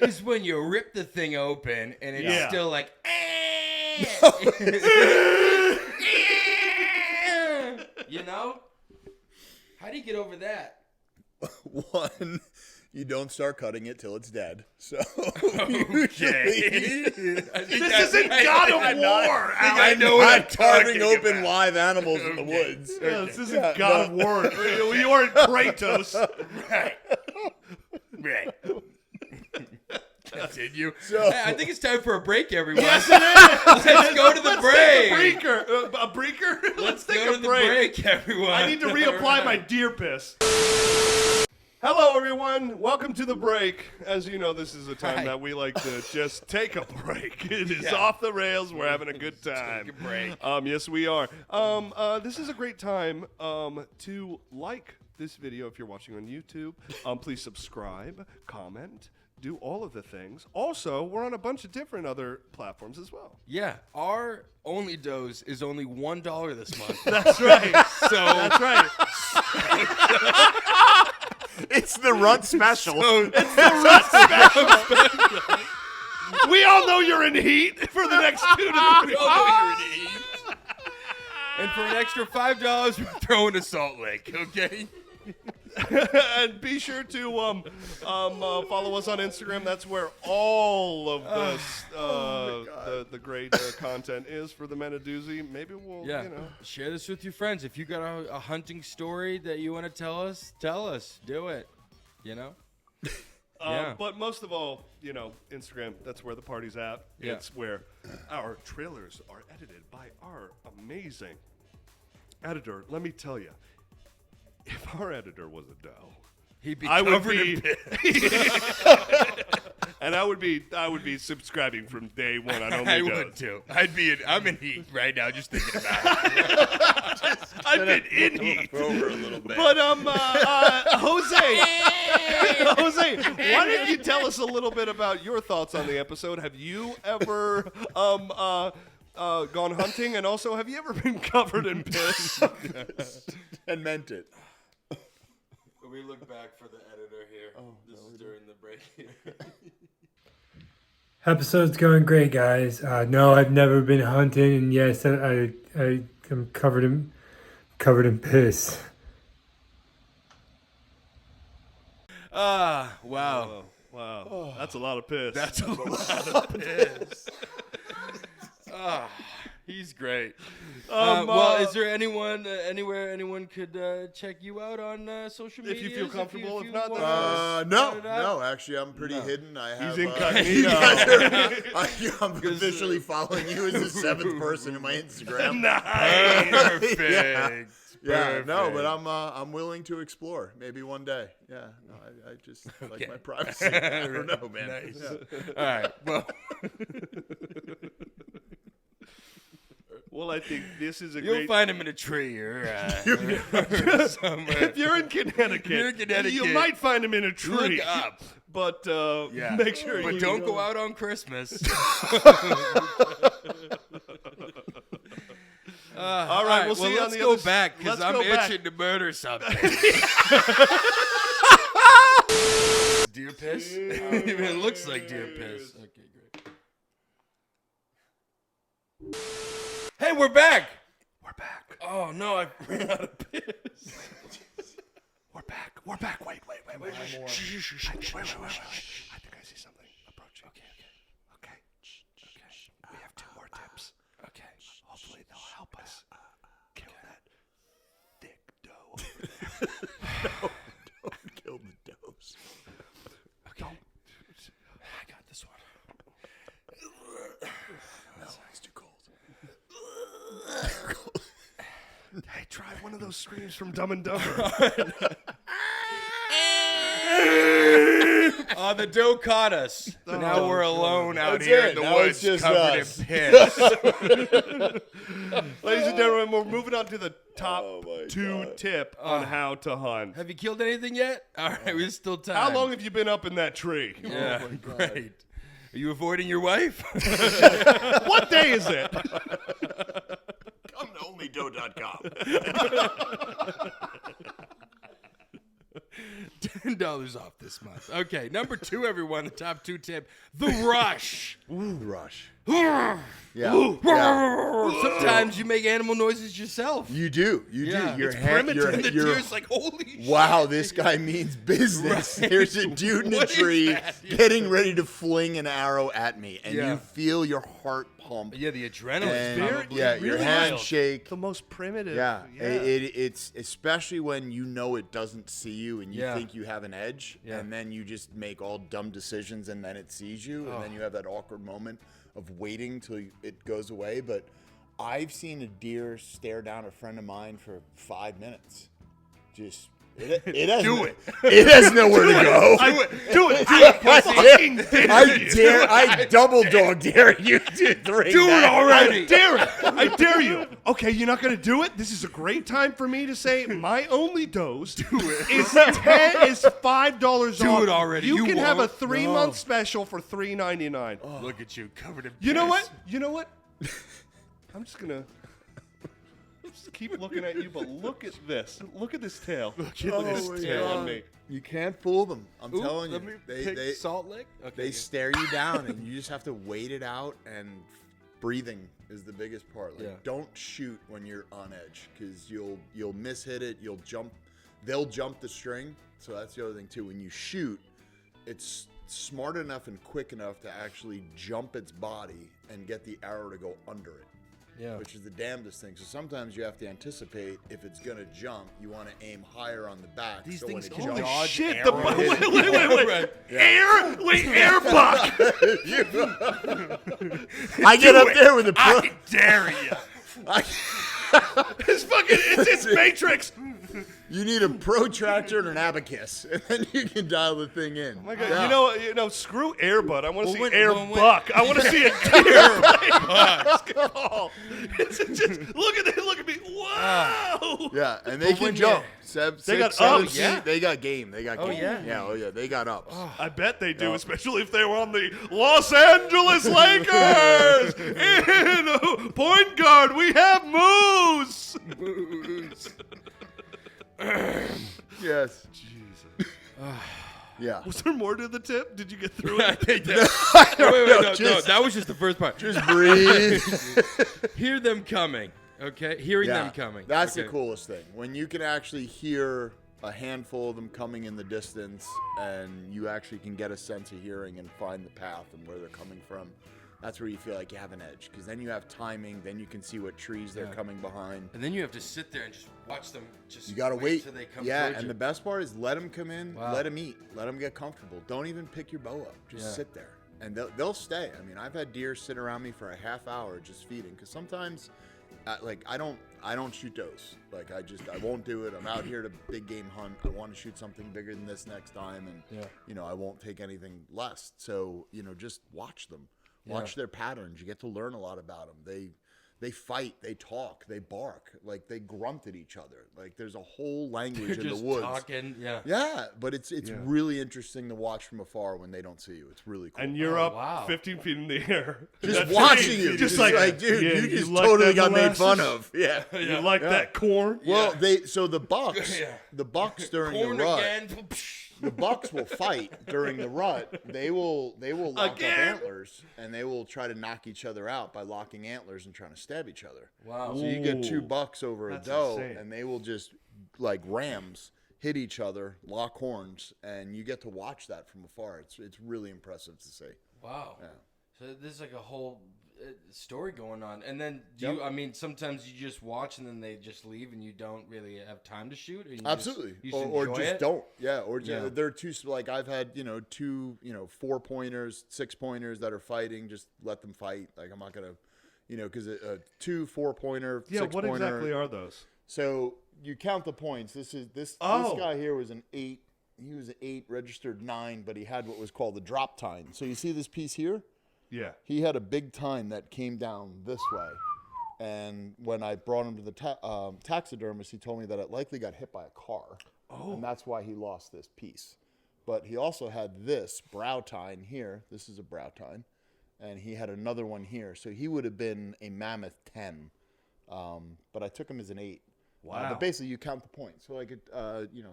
is when you rip the thing open and it's still like You know? How do you get over that? One, you don't start cutting it till it's dead. So Okay. This isn't God of War. I know what I'm not carving talking open about. live animals in the woods. Yeah, this isn't God of War. You aren't Kratos. Right. Continue. So Hey, I think it's time for a break, everyone. Yes, it is. Let's go to the break. Take a breaker. A breaker? Let's take Go a to the break. break, everyone. I need to reapply my deer piss. Hello, everyone. Welcome to the break. As you know, this is a time Hi. that we like to just take a break. It is Yeah. off the rails. We're having a good time. Take a break. Yes, we are. This is a great time to like this video if you're watching on YouTube. Please subscribe, comment, do all of the things. Also, we're on a bunch of different other platforms as well. Yeah, our only dose is only $1 this month. That's right. So That's right. it's the Runt special. We all know you're in heat for the next 2 to 3 months. and for an extra $5, we're throwing a Salt Lake. Okay. And be sure to follow us on Instagram. That's where all of this, the great content is for the Menadoozy. Maybe we'll, Yeah. Share this with your friends. If you got a hunting story that you want to tell us. Do it. You know. Yeah. But most of all, Instagram, that's where the party's at. Yeah. It's where our trailers are edited by our amazing editor. Let me tell you, if our editor was a doe, He'd be I would covered in be, piss. and I would be subscribing from day one on Only I Does. would too. I'm in heat right now just thinking about it. I've been in heat. Over a little bit. But Jose, why don't you tell us a little bit about your thoughts on the episode? Have you ever gone hunting, and also have you ever been covered in piss? and meant it. We look back for the editor here. This is during the break here. Episode's going great, guys. No, I've never been hunting, and yes, I am covered in piss. Wow. Wow, that's a lot of piss. That's a lot of piss. He's great. Well, is there anyone anywhere anyone could check you out on social media? If you feel comfortable, if not, wanna No, shout it out? no. Actually, I'm pretty hidden. I have. He's you incognito. guys are- I'm officially following you as the 7th person in my Instagram. Perfect. Yeah, no, but I'm willing to explore. Maybe one day. Yeah, no, I just like my privacy. I don't know, man. Nice. Yeah. All right. Well, Well, I think this is a you'll great. find him in a tree or somewhere. If you're in Connecticut, you might find him in a tree. Look up. But Yeah. make sure But you don't go out on Christmas. All right, we'll see you on let's the go other back because let's I'm go back. itching to murder something. Deer piss? It looks like deer piss. Okay, great. Hey, we're back. We're back. Oh no, I ran out of piss. We're back. We're back. Wait. Shh. Wait. I think I see something approaching. Okay. We have 2 more tips. Okay. Hopefully they'll help us kill that thick doe. No, don't kill the does. Don't. I got this one. No, it's too cold. Hey, try one of those screams from Dumb and Dumber. The doe caught us. Now we're alone out That's here it. in the Now woods it's just covered us. in piss. Ladies and gentlemen, we're moving on to the top Oh, my 2 God. tip on how to hunt. Have you killed anything yet? All right, we still time. How long have you been up in that tree? Yeah, great. Are you avoiding your wife? What day is it? Come to onlydoe.com. $10 off this month. Okay, number 2, everyone. The top 2 tip: the rush. Ooh, rush. Sometimes you make animal noises yourself. You do. Yeah. Your It's Primitive. And the your- deer's like, holy shit. Wow, this guy means business. Right. There's a dude in a What is tree that? getting ready to fling an arrow at me, and Yeah. you feel your heart pump. Yeah, the adrenaline. And, Probably your really hand wild. shake. The most primitive. Yeah, it's especially when you know it doesn't see you and you Yeah. think you have an edge, Yeah. and then you just make all dumb decisions, and then it sees you, and then you have that awkward moment of waiting till it goes away. But I've seen a deer stare down a friend of mine for 5 minutes. Just it has Do it. It has nowhere to go. Do it. I double dog dare you to drink Do it that. already. I dare you. Okay, you're not going to do it? This is a great time for me to say my only dose is $5 off. Do it already. You You can have a won't. 3-month special for $3.99. Look at you, covered in You know piss. what? You know what? I'm just going to keep looking at you, but look at this. Look at this tail. Look at Oh this my tail on God. me. You can't fool them. I'm Ooh, telling you. let me They pick Salt Lick. Okay. they stare you down, and you just have to wait it out. And breathing is the biggest part. Like, Yeah. don't shoot when you're on edge, because you'll mishit it. You'll jump. They'll jump the string. So that's the other thing too. When you shoot, it's smart enough and quick enough to actually jump its body and get the arrow to go under it. Yeah. Which is the damnedest thing. So sometimes you have to anticipate if it's gonna jump, you want to aim higher on the back. These so things when can it jumps, dodge Shit, arrows. wait. Air buck. I get up there with a pro. I dare you. It's Matrix. You need a protractor and an abacus, and then you can dial the thing in. My God, Yeah. you know, screw Airbud. I want to see when- Air when- Buck. I want to see a deer play basketball. It's just look at me. Wow. Yeah, and they can when jump. They got seven ups. feet. They got game. They got Oh, game. yeah. Oh yeah, they got ups. I bet they do, especially if they were on the Los Angeles Lakers. In point guard, we have Moose. Yes. Yeah. Was there more to the tip? Did you get through it? Wait, no, just- that was just the first part. Just breathe. Hear them coming. Okay, hearing them coming. That's okay. the coolest thing. When you can actually hear a handful of them coming in the distance, and you actually can get a sense of hearing and find the path and where they're coming from. That's where you feel like you have an edge, because then you have timing. Then you can see what trees they're coming behind. And then you have to sit there and just watch them. Just You gotta wait. till they come Yeah, towards and you. the best part is let them come in, Wow. let them eat, let them get comfortable. Don't even pick your bow up. Just sit there, and they'll stay. I mean, I've had deer sit around me for a half hour just feeding, because sometimes, I don't shoot does. Like I won't do it. I'm out here to big game hunt. I want to shoot something bigger than this next time, and I won't take anything less. So just watch them. Watch their patterns. You get to learn a lot about them. They fight, they talk, they bark, like they grunt at each other. Like there's a whole language in the woods. Talking, Yeah, but it's really interesting to watch from afar when they don't see you. It's really cool. And you're up wow. 15 feet in the air. just That's watching it. you, Just like, dude, yeah, you just like totally that got made fun molasses? of. Yeah. You like that corn? Well, the bucks during Corn the rut. again. The bucks will fight during the rut. They will lock Again? up antlers, and they will try to knock each other out by locking antlers and trying to stab each other. Wow. So you get two Ooh. bucks over That's a doe, insane. and they will just like rams hit each other, lock horns, and you get to watch that from afar. It's really impressive to see. Wow. Yeah. So there's like a whole story going on. And then sometimes you just watch and then they just leave and you don't really have time to shoot? Or you Absolutely. Just, or enjoy just it? don't. Yeah. Or Yeah. they're two, like I've had, two, 4-pointers, 6-pointers that are fighting. Just let them fight. Like I'm not going to, because a 2 4-pointer, Yeah, 6-pointer. what exactly are those? So you count the points. This Oh. guy here was an 8. He was an 8, registered 9, but he had what was called the drop tine. So you see this piece here? Yeah. He had a big tine that came down this way. And when I brought him to the taxidermist, he told me that it likely got hit by a car. Oh. And that's why he lost this piece. But he also had this brow tine here. This is a brow tine. And he had another one here. So he would have been a mammoth 10. But I took him as an 8. Wow. But basically, you count the points. So like,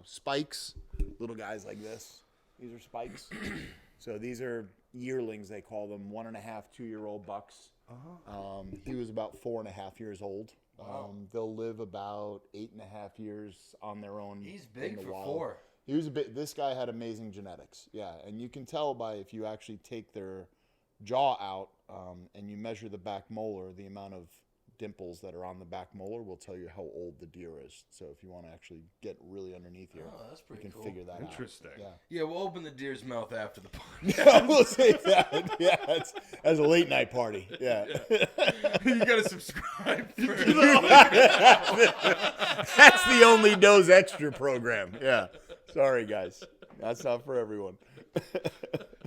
spikes, little guys like this. These are spikes. So these are yearlings, they call them, 1.5, 2-year-old bucks. He was about 4.5 years old. They'll live about 8.5 years on their own. He's in big the for wild. 4. He was this guy had amazing genetics. Yeah, and you can tell by if you actually take their jaw out and you measure the back molar, the amount of dimples that are on the back molar will tell you how old the deer is. So if you want to actually get really underneath here, that's you pretty can cool. figure that Interesting. out. Yeah, we'll open the deer's mouth after the party. Yeah, we'll say that. Yeah, it's as a late night party. Yeah. You gotta subscribe. That's the only Dose Extra program. Yeah. Sorry, guys. That's not for everyone.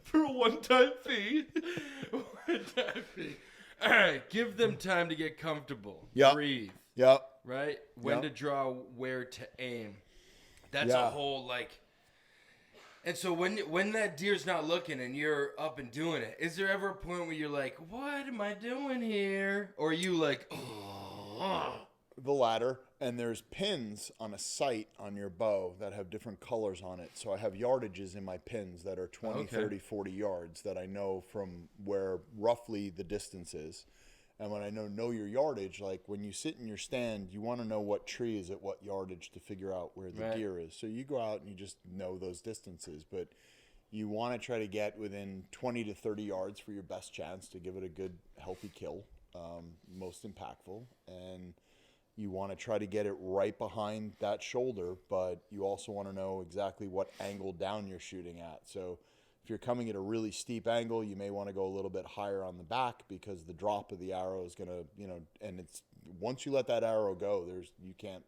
For a one-time fee. All right, give them time to get comfortable. Yep. Breathe. Yep. Right? When Yep. to draw, where to aim. That's Yeah. a whole And so when that deer's not looking and you're up and doing it, is there ever a point where you're like, what am I doing here? Or are you like, The latter. And there's pins on a sight on your bow that have different colors on it. So I have yardages in my pins that are 20, Okay. 30, 40 yards that I know from where roughly the distance is. And when I know your yardage, like when you sit in your stand, you want to know what tree is at what yardage to figure out where the Right. deer is. So you go out and you just know those distances. But you want to try to get within 20 to 30 yards for your best chance to give it a good, healthy kill, most impactful. And you want to try to get it right behind that shoulder, but you also want to know exactly what angle down you're shooting at. So if you're coming at a really steep angle, you may want to go a little bit higher on the back because the drop of the arrow is going to, and it's once you let that arrow go, you can't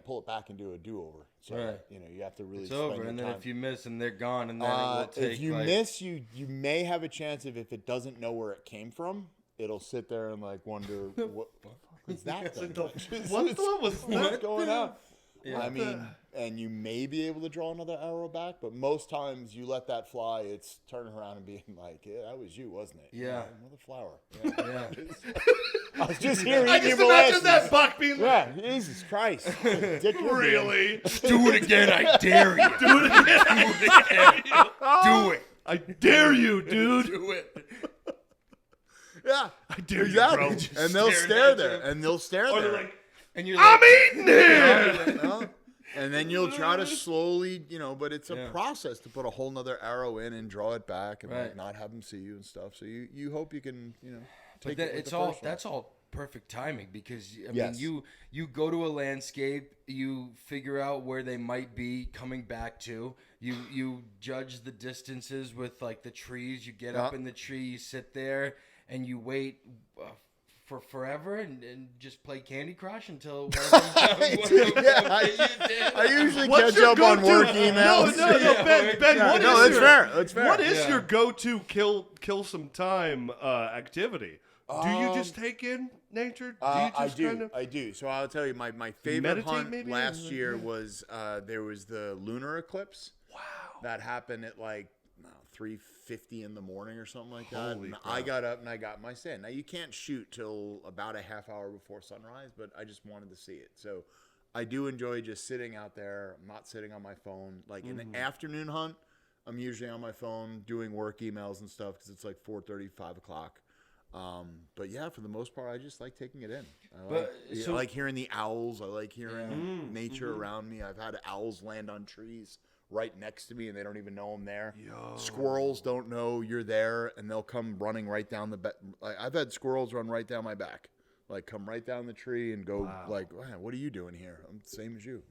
pull it back and do a do-over. So, Right. you have to really it's spend over. your And then time. if you miss and they're gone, and then it will take If you miss, you may have a chance if it doesn't know where it came from, it'll sit there and wonder what is that thing? What was What's going on? Yeah. I mean, and you may be able to draw another arrow back, but most times you let that fly, it's turning around and being like, yeah, that was you, wasn't it? Yeah. Another flower. Yeah. Yeah. I was just here I eating just your imagine molasses. that buck being like, Yeah, Jesus Christ. Dick, you're really? Do it again, I dare you. Do it again. Do it. I dare you, dude. Do it. Yeah, I dare exactly. you, bro. And they'll staring stare at there, you. and they'll stare Or there. they're like, And you're I'm like, eating it. And then you'll try to slowly, but it's a Yeah. process to put a whole nother arrow in and draw it back and Right. not have them see you and stuff. So you hope you can, take but it with it's the all first one. that's all perfect timing because Yes. mean you go to a landscape, you figure out where they might be coming back to. You judge the distances with the trees. You get up Yeah. in the tree, you sit there, and you wait for forever and just play Candy Crush until I usually What's catch your up on go-to? work emails. No, Yeah, Ben. Yeah, What no, is that's your, fair. That's fair. What is Yeah. your go-to kill some time activity? Do you just take in nature? Do you I just do. kind of? I do. So I'll tell you, my favorite Meditate, hunt maybe? last year was there was the lunar eclipse. Wow. That happened at 3:50 in the morning or something like that. Holy And crap. I got up and I got my stand. Now you can't shoot till about a half hour before sunrise, but I just wanted to see it. So I do enjoy just sitting out there. I'm not sitting on my phone. In the afternoon hunt, I'm usually on my phone doing work emails and stuff because it's 4:30, 5 o'clock. But yeah, for the most part, I just like taking it in. I like hearing the owls. I like hearing nature around me. I've had owls land on trees right next to me, and they don't even know I'm there. Squirrels don't know you're there, and they'll come running right down the back. I've had squirrels run right down my back, come right down the tree and go "Man, what are you doing here? I'm the same as you."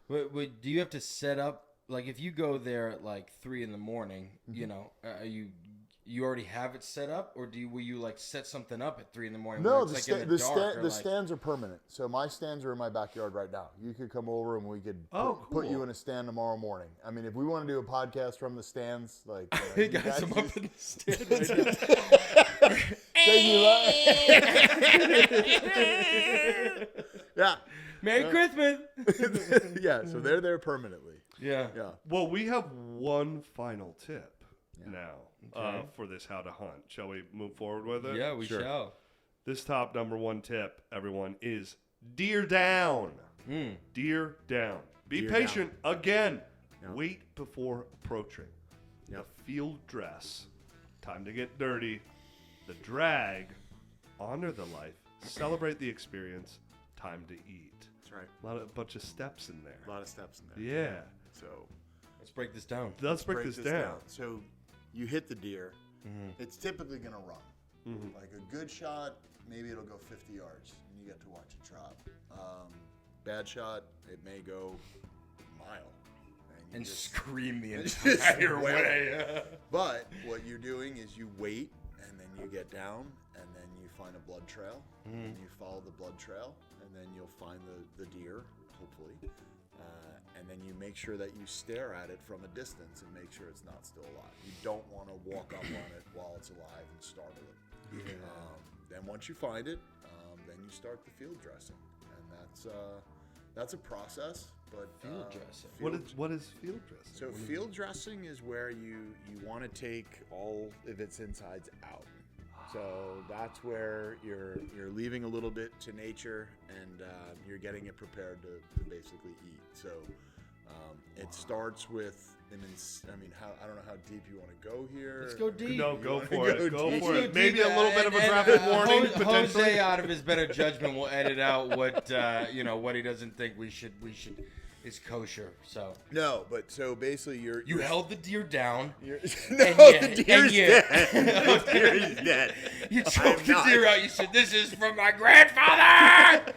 Wait, do you have to set up if you go there at 3 in the morning? Are you already have it set up, or will you set something up at 3 in the morning? No, where it's, the in the dark, or, stands are permanent. So my stands are in my backyard right now. You could come over and we could put you in a stand tomorrow morning. I mean, if we want to do a podcast from the stands, Hey guys, I'm up in the stand right now. Yeah. Merry Christmas. Yeah, so they're there permanently. Yeah. Yeah. Well, we have one final tip now for this how to hunt. Shall we move forward with it? Yeah, we shall. This top number one tip, everyone, is deer down. Deer down. Be Deer patient. Again, Yeah. wait before approaching. The field dress time to get dirty. The drag, honor the life, celebrate the experience, time to eat. That's right. A bunch of steps in there. A lot of steps in there. Yeah. So Let's break this down. Let's break this down. So you hit the deer. It's typically going to run. Like a good shot, maybe it'll go 50 yards, and you get to watch it drop. Bad shot, it may go a mile. And scream the just entire wail. way. But what you're doing is you wait, and then you get down, and then you find a blood trail, and you follow the blood trail, and then you'll find the deer, hopefully. And then you make sure that you stare at it from a distance and make sure it's not still alive. You don't want to walk up on it while it's alive and startle it. Yeah. Then once you find it, then you start the field dressing, and that's a process. But Field dressing. What is field dressing? So field dressing is where you want to take all of its insides out. So that's where you're leaving a little bit to nature, and you're getting it prepared to basically eat. So it starts with I don't know how deep you want to go here. Let's go deep. No, go for go it. Go deep. for Let's it. go Maybe deep. a little bit of a And, graphic warning. potentially. Jose, out of his better judgment, will edit out what what he doesn't think we should is kosher. So No, but so basically you held the deer down. no, and the deer's you- dead. The deer is dead. You I'm choked the not. deer out. You said, "This is from my grandfather."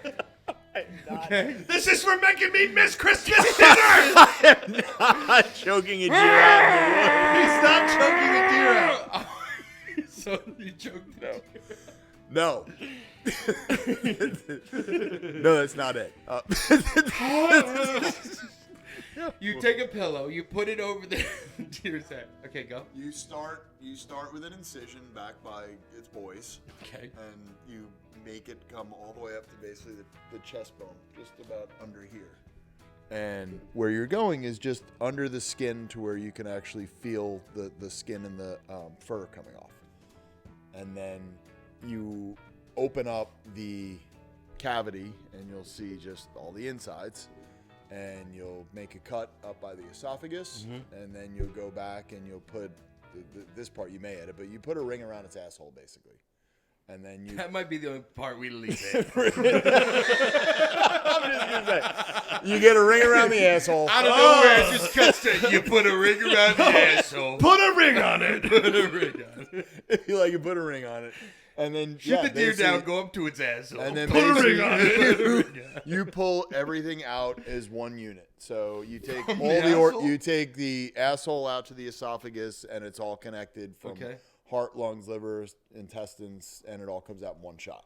Okay. This is for making me miss Christmas dinner. I am not choking a deer out. He's not choking a deer out. So you choked it out. No. No, that's not it. You take a pillow, you put it over the deer's head. Okay, go. You start with an incision back by its voice, Okay. and you make it come all the way up to basically the chest bone, just about under here. And where you're going is just under the skin to where you can actually feel the skin and the fur coming off. And then you open up the cavity, and you'll see just all the insides. And you'll make a cut up by the esophagus, and then you'll go back and you'll put this part you may edit, but you put a ring around its asshole basically, and then you. That might be the only part we leave in. I'm just gonna say, you get a ring around the asshole. Out of nowhere, it just cuts to you put a ring around the asshole. Put a ring on it. Put a ring on it. You put a ring on it, and then Shoot the deer down, go up to its asshole. and then Put a ring on basically you pull everything out as one unit. So you take all you take the asshole out to the esophagus, and it's all connected from heart, lungs, liver, intestines, and it all comes out in one shot.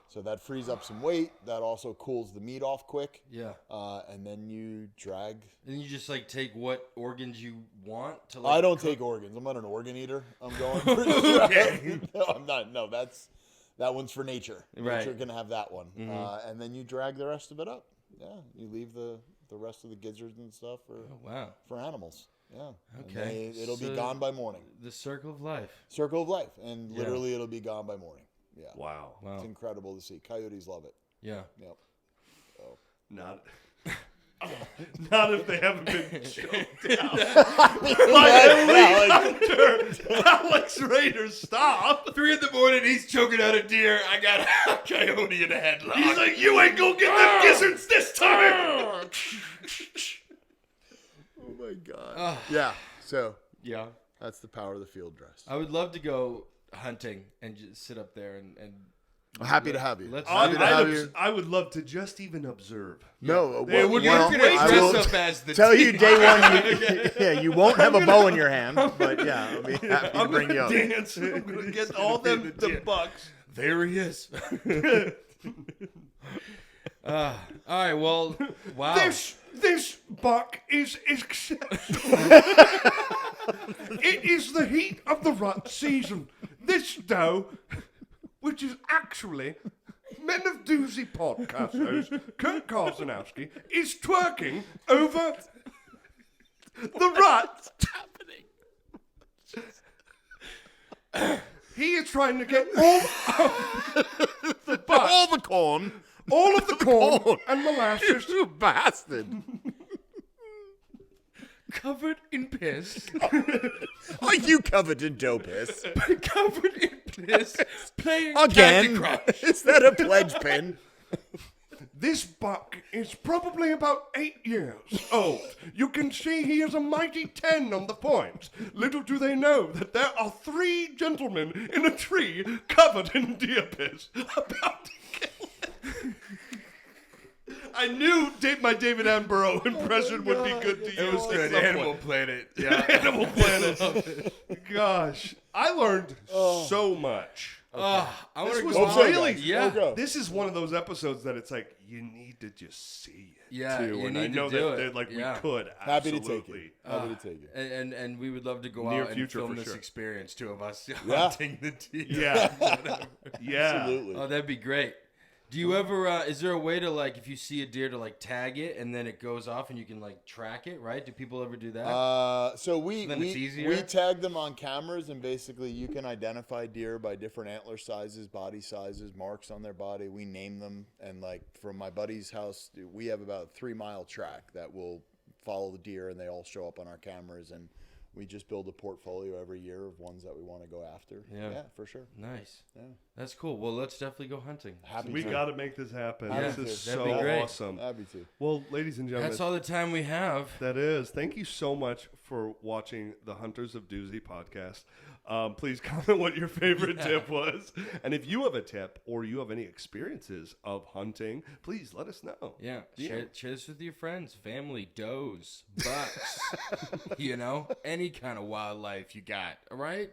So that frees up some weight. That also cools the meat off quick. Yeah. And then you drag. And you just take what organs you want to I don't take organs. I'm not an organ eater. I'm going for Okay. No, I'm not. No, that one's for nature. Right. Nature can have that one. And then you drag the rest of it up. Yeah. You leave the rest of the gizzards and stuff for animals. Yeah. Okay. And it'll be gone by morning. The circle of life. Circle of life. And literally it'll be gone by morning. Yeah. Wow. It's incredible to see. Coyotes love it. Yeah. Yep. Not if they haven't been choked out. Alex Rader, stop. 3 a.m, he's choking out a deer. I got a coyote in a headlock. He's like, you ain't gonna get them gizzards this time. Oh my God. Yeah. So Yeah. that's the power of the field dress. I would love to go hunting and just sit up there and I'm happy to have you. Let's Happy to have you. I would love to just even observe. No, It would be you're gonna great. I dress will up as the tell you deer. day one. You won't have a bow in your hand, but yeah, I'll be happy to bring you up. Dance. I'm gonna get all them the bucks. There he is. All right. Well, wow. This buck is exceptional. It is the heat of the rut season. This doe, which is actually Men of Doozy podcast host Kirk Koz, is twerking over the rut. He is trying to get all of the butt, All the corn. all of the corn and molasses. You bastard. Covered in piss. Are You covered in dough piss. Covered in piss, playing Again. Candy Crush. Is that a pledge pin? This buck is probably about 8 years old. You can see he is a mighty 10 on the points. Little do they know that there are 3 gentlemen in a tree covered in deer piss about to kill him. I knew my David Attenborough impression would be good to use. It was good. Animal Planet. Yeah. Animal Planet. Gosh, I learned so much. I want This to was go out. really, Yeah. This is one of those episodes that it's like you need to just see it. Yeah, too. you And need I to know do that it. like Yeah. we could. Happy to Absolutely. take it. Happy to take it. And we would love to go Near out and future, film for this sure. experience, 2 of us Yeah. hunting the deer. Yeah. Yeah. Absolutely. Oh, that'd be great. Do you ever? Is there a way to like, if you see a deer, to like tag it and then it goes off and you can like track it? Right? Do people ever do that? So we then it's easier? we tag them on cameras, and basically you can identify deer by different antler sizes, body sizes, marks on their body. We name them, and like from my buddy's house, we have about a 3-mile track that will follow the deer, and they all show up on our cameras, and we just build a portfolio every year of ones that we want to go after. Yeah. For sure. Nice. Yeah. That's cool. Well, let's definitely go hunting. Happy We to. got to make this happen. Yeah, This is that'd so be great. awesome. Happy to. Well, ladies and gentlemen, That's all the time we have. that is. Thank you so much for watching the Hunters of Doozy podcast. Please comment what your favorite tip was. And if you have a tip or you have any experiences of hunting, please let us know. Yeah. Share this with your friends, family, does, bucks, any kind of wildlife you got. All right?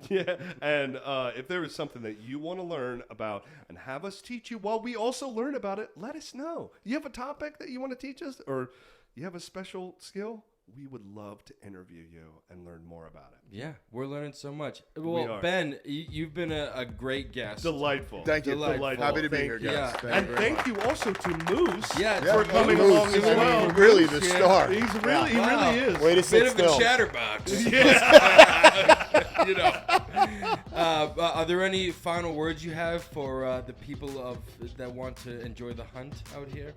Yeah, and if there is something that you want to learn about and have us teach you while we also learn about it, let us know. You have a topic that you want to teach us, or you have a special skill? We would love to interview you and learn more about it. Yeah, we're learning so much. We Well, are. Ben, you've been a great guest. Delightful. Thank you. Delightful. Happy to be Thank here, you. guys. Yeah. And thank you also to Moose Yeah, for yeah, coming Moose, along as I mean, well. really the Yeah. star. He really is. Way to Bit sit of still. a chatterbox. Are there any final words you have for the people that want to enjoy the hunt out here?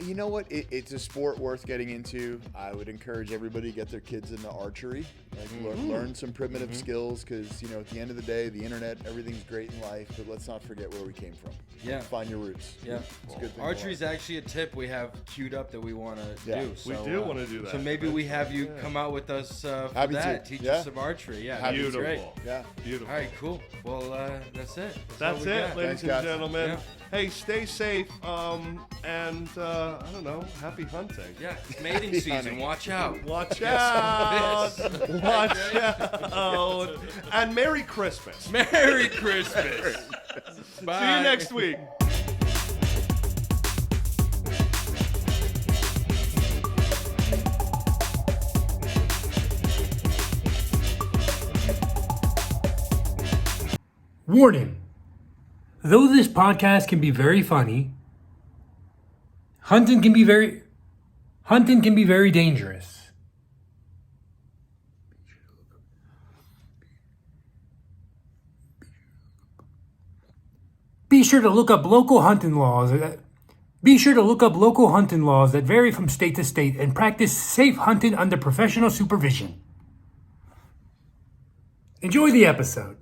You know what? It's a sport worth getting into. I would encourage everybody to get their kids into archery. Like, learn some primitive skills, because at the end of the day, the internet, everything's great in life, but let's not forget where we came from. Yeah. Find your roots. Yeah, It's a good thing. archery is actually a tip we have queued up that we want to Yeah. do. We So, do want to do that. So maybe we have you come out with us for Happy to. that. Teach Yeah. us some archery. Yeah, Happy that'd to. be great. Beautiful. Yeah. Beautiful. All right, cool. Well, that's it. That's all we it, got. ladies Thanks, and guys. gentlemen. Yeah. Hey, stay safe, and I don't know, happy hunting. Yeah, it's mating season. hunting. Watch out. Watch out! Watch out! And Merry Christmas. Merry Christmas. Bye. See you next week. Warning. Though this podcast can be very funny, hunting can be very dangerous. Be sure to look up local hunting laws. Be sure to look up local hunting laws that vary from state to state and practice safe hunting under professional supervision. Enjoy the episode.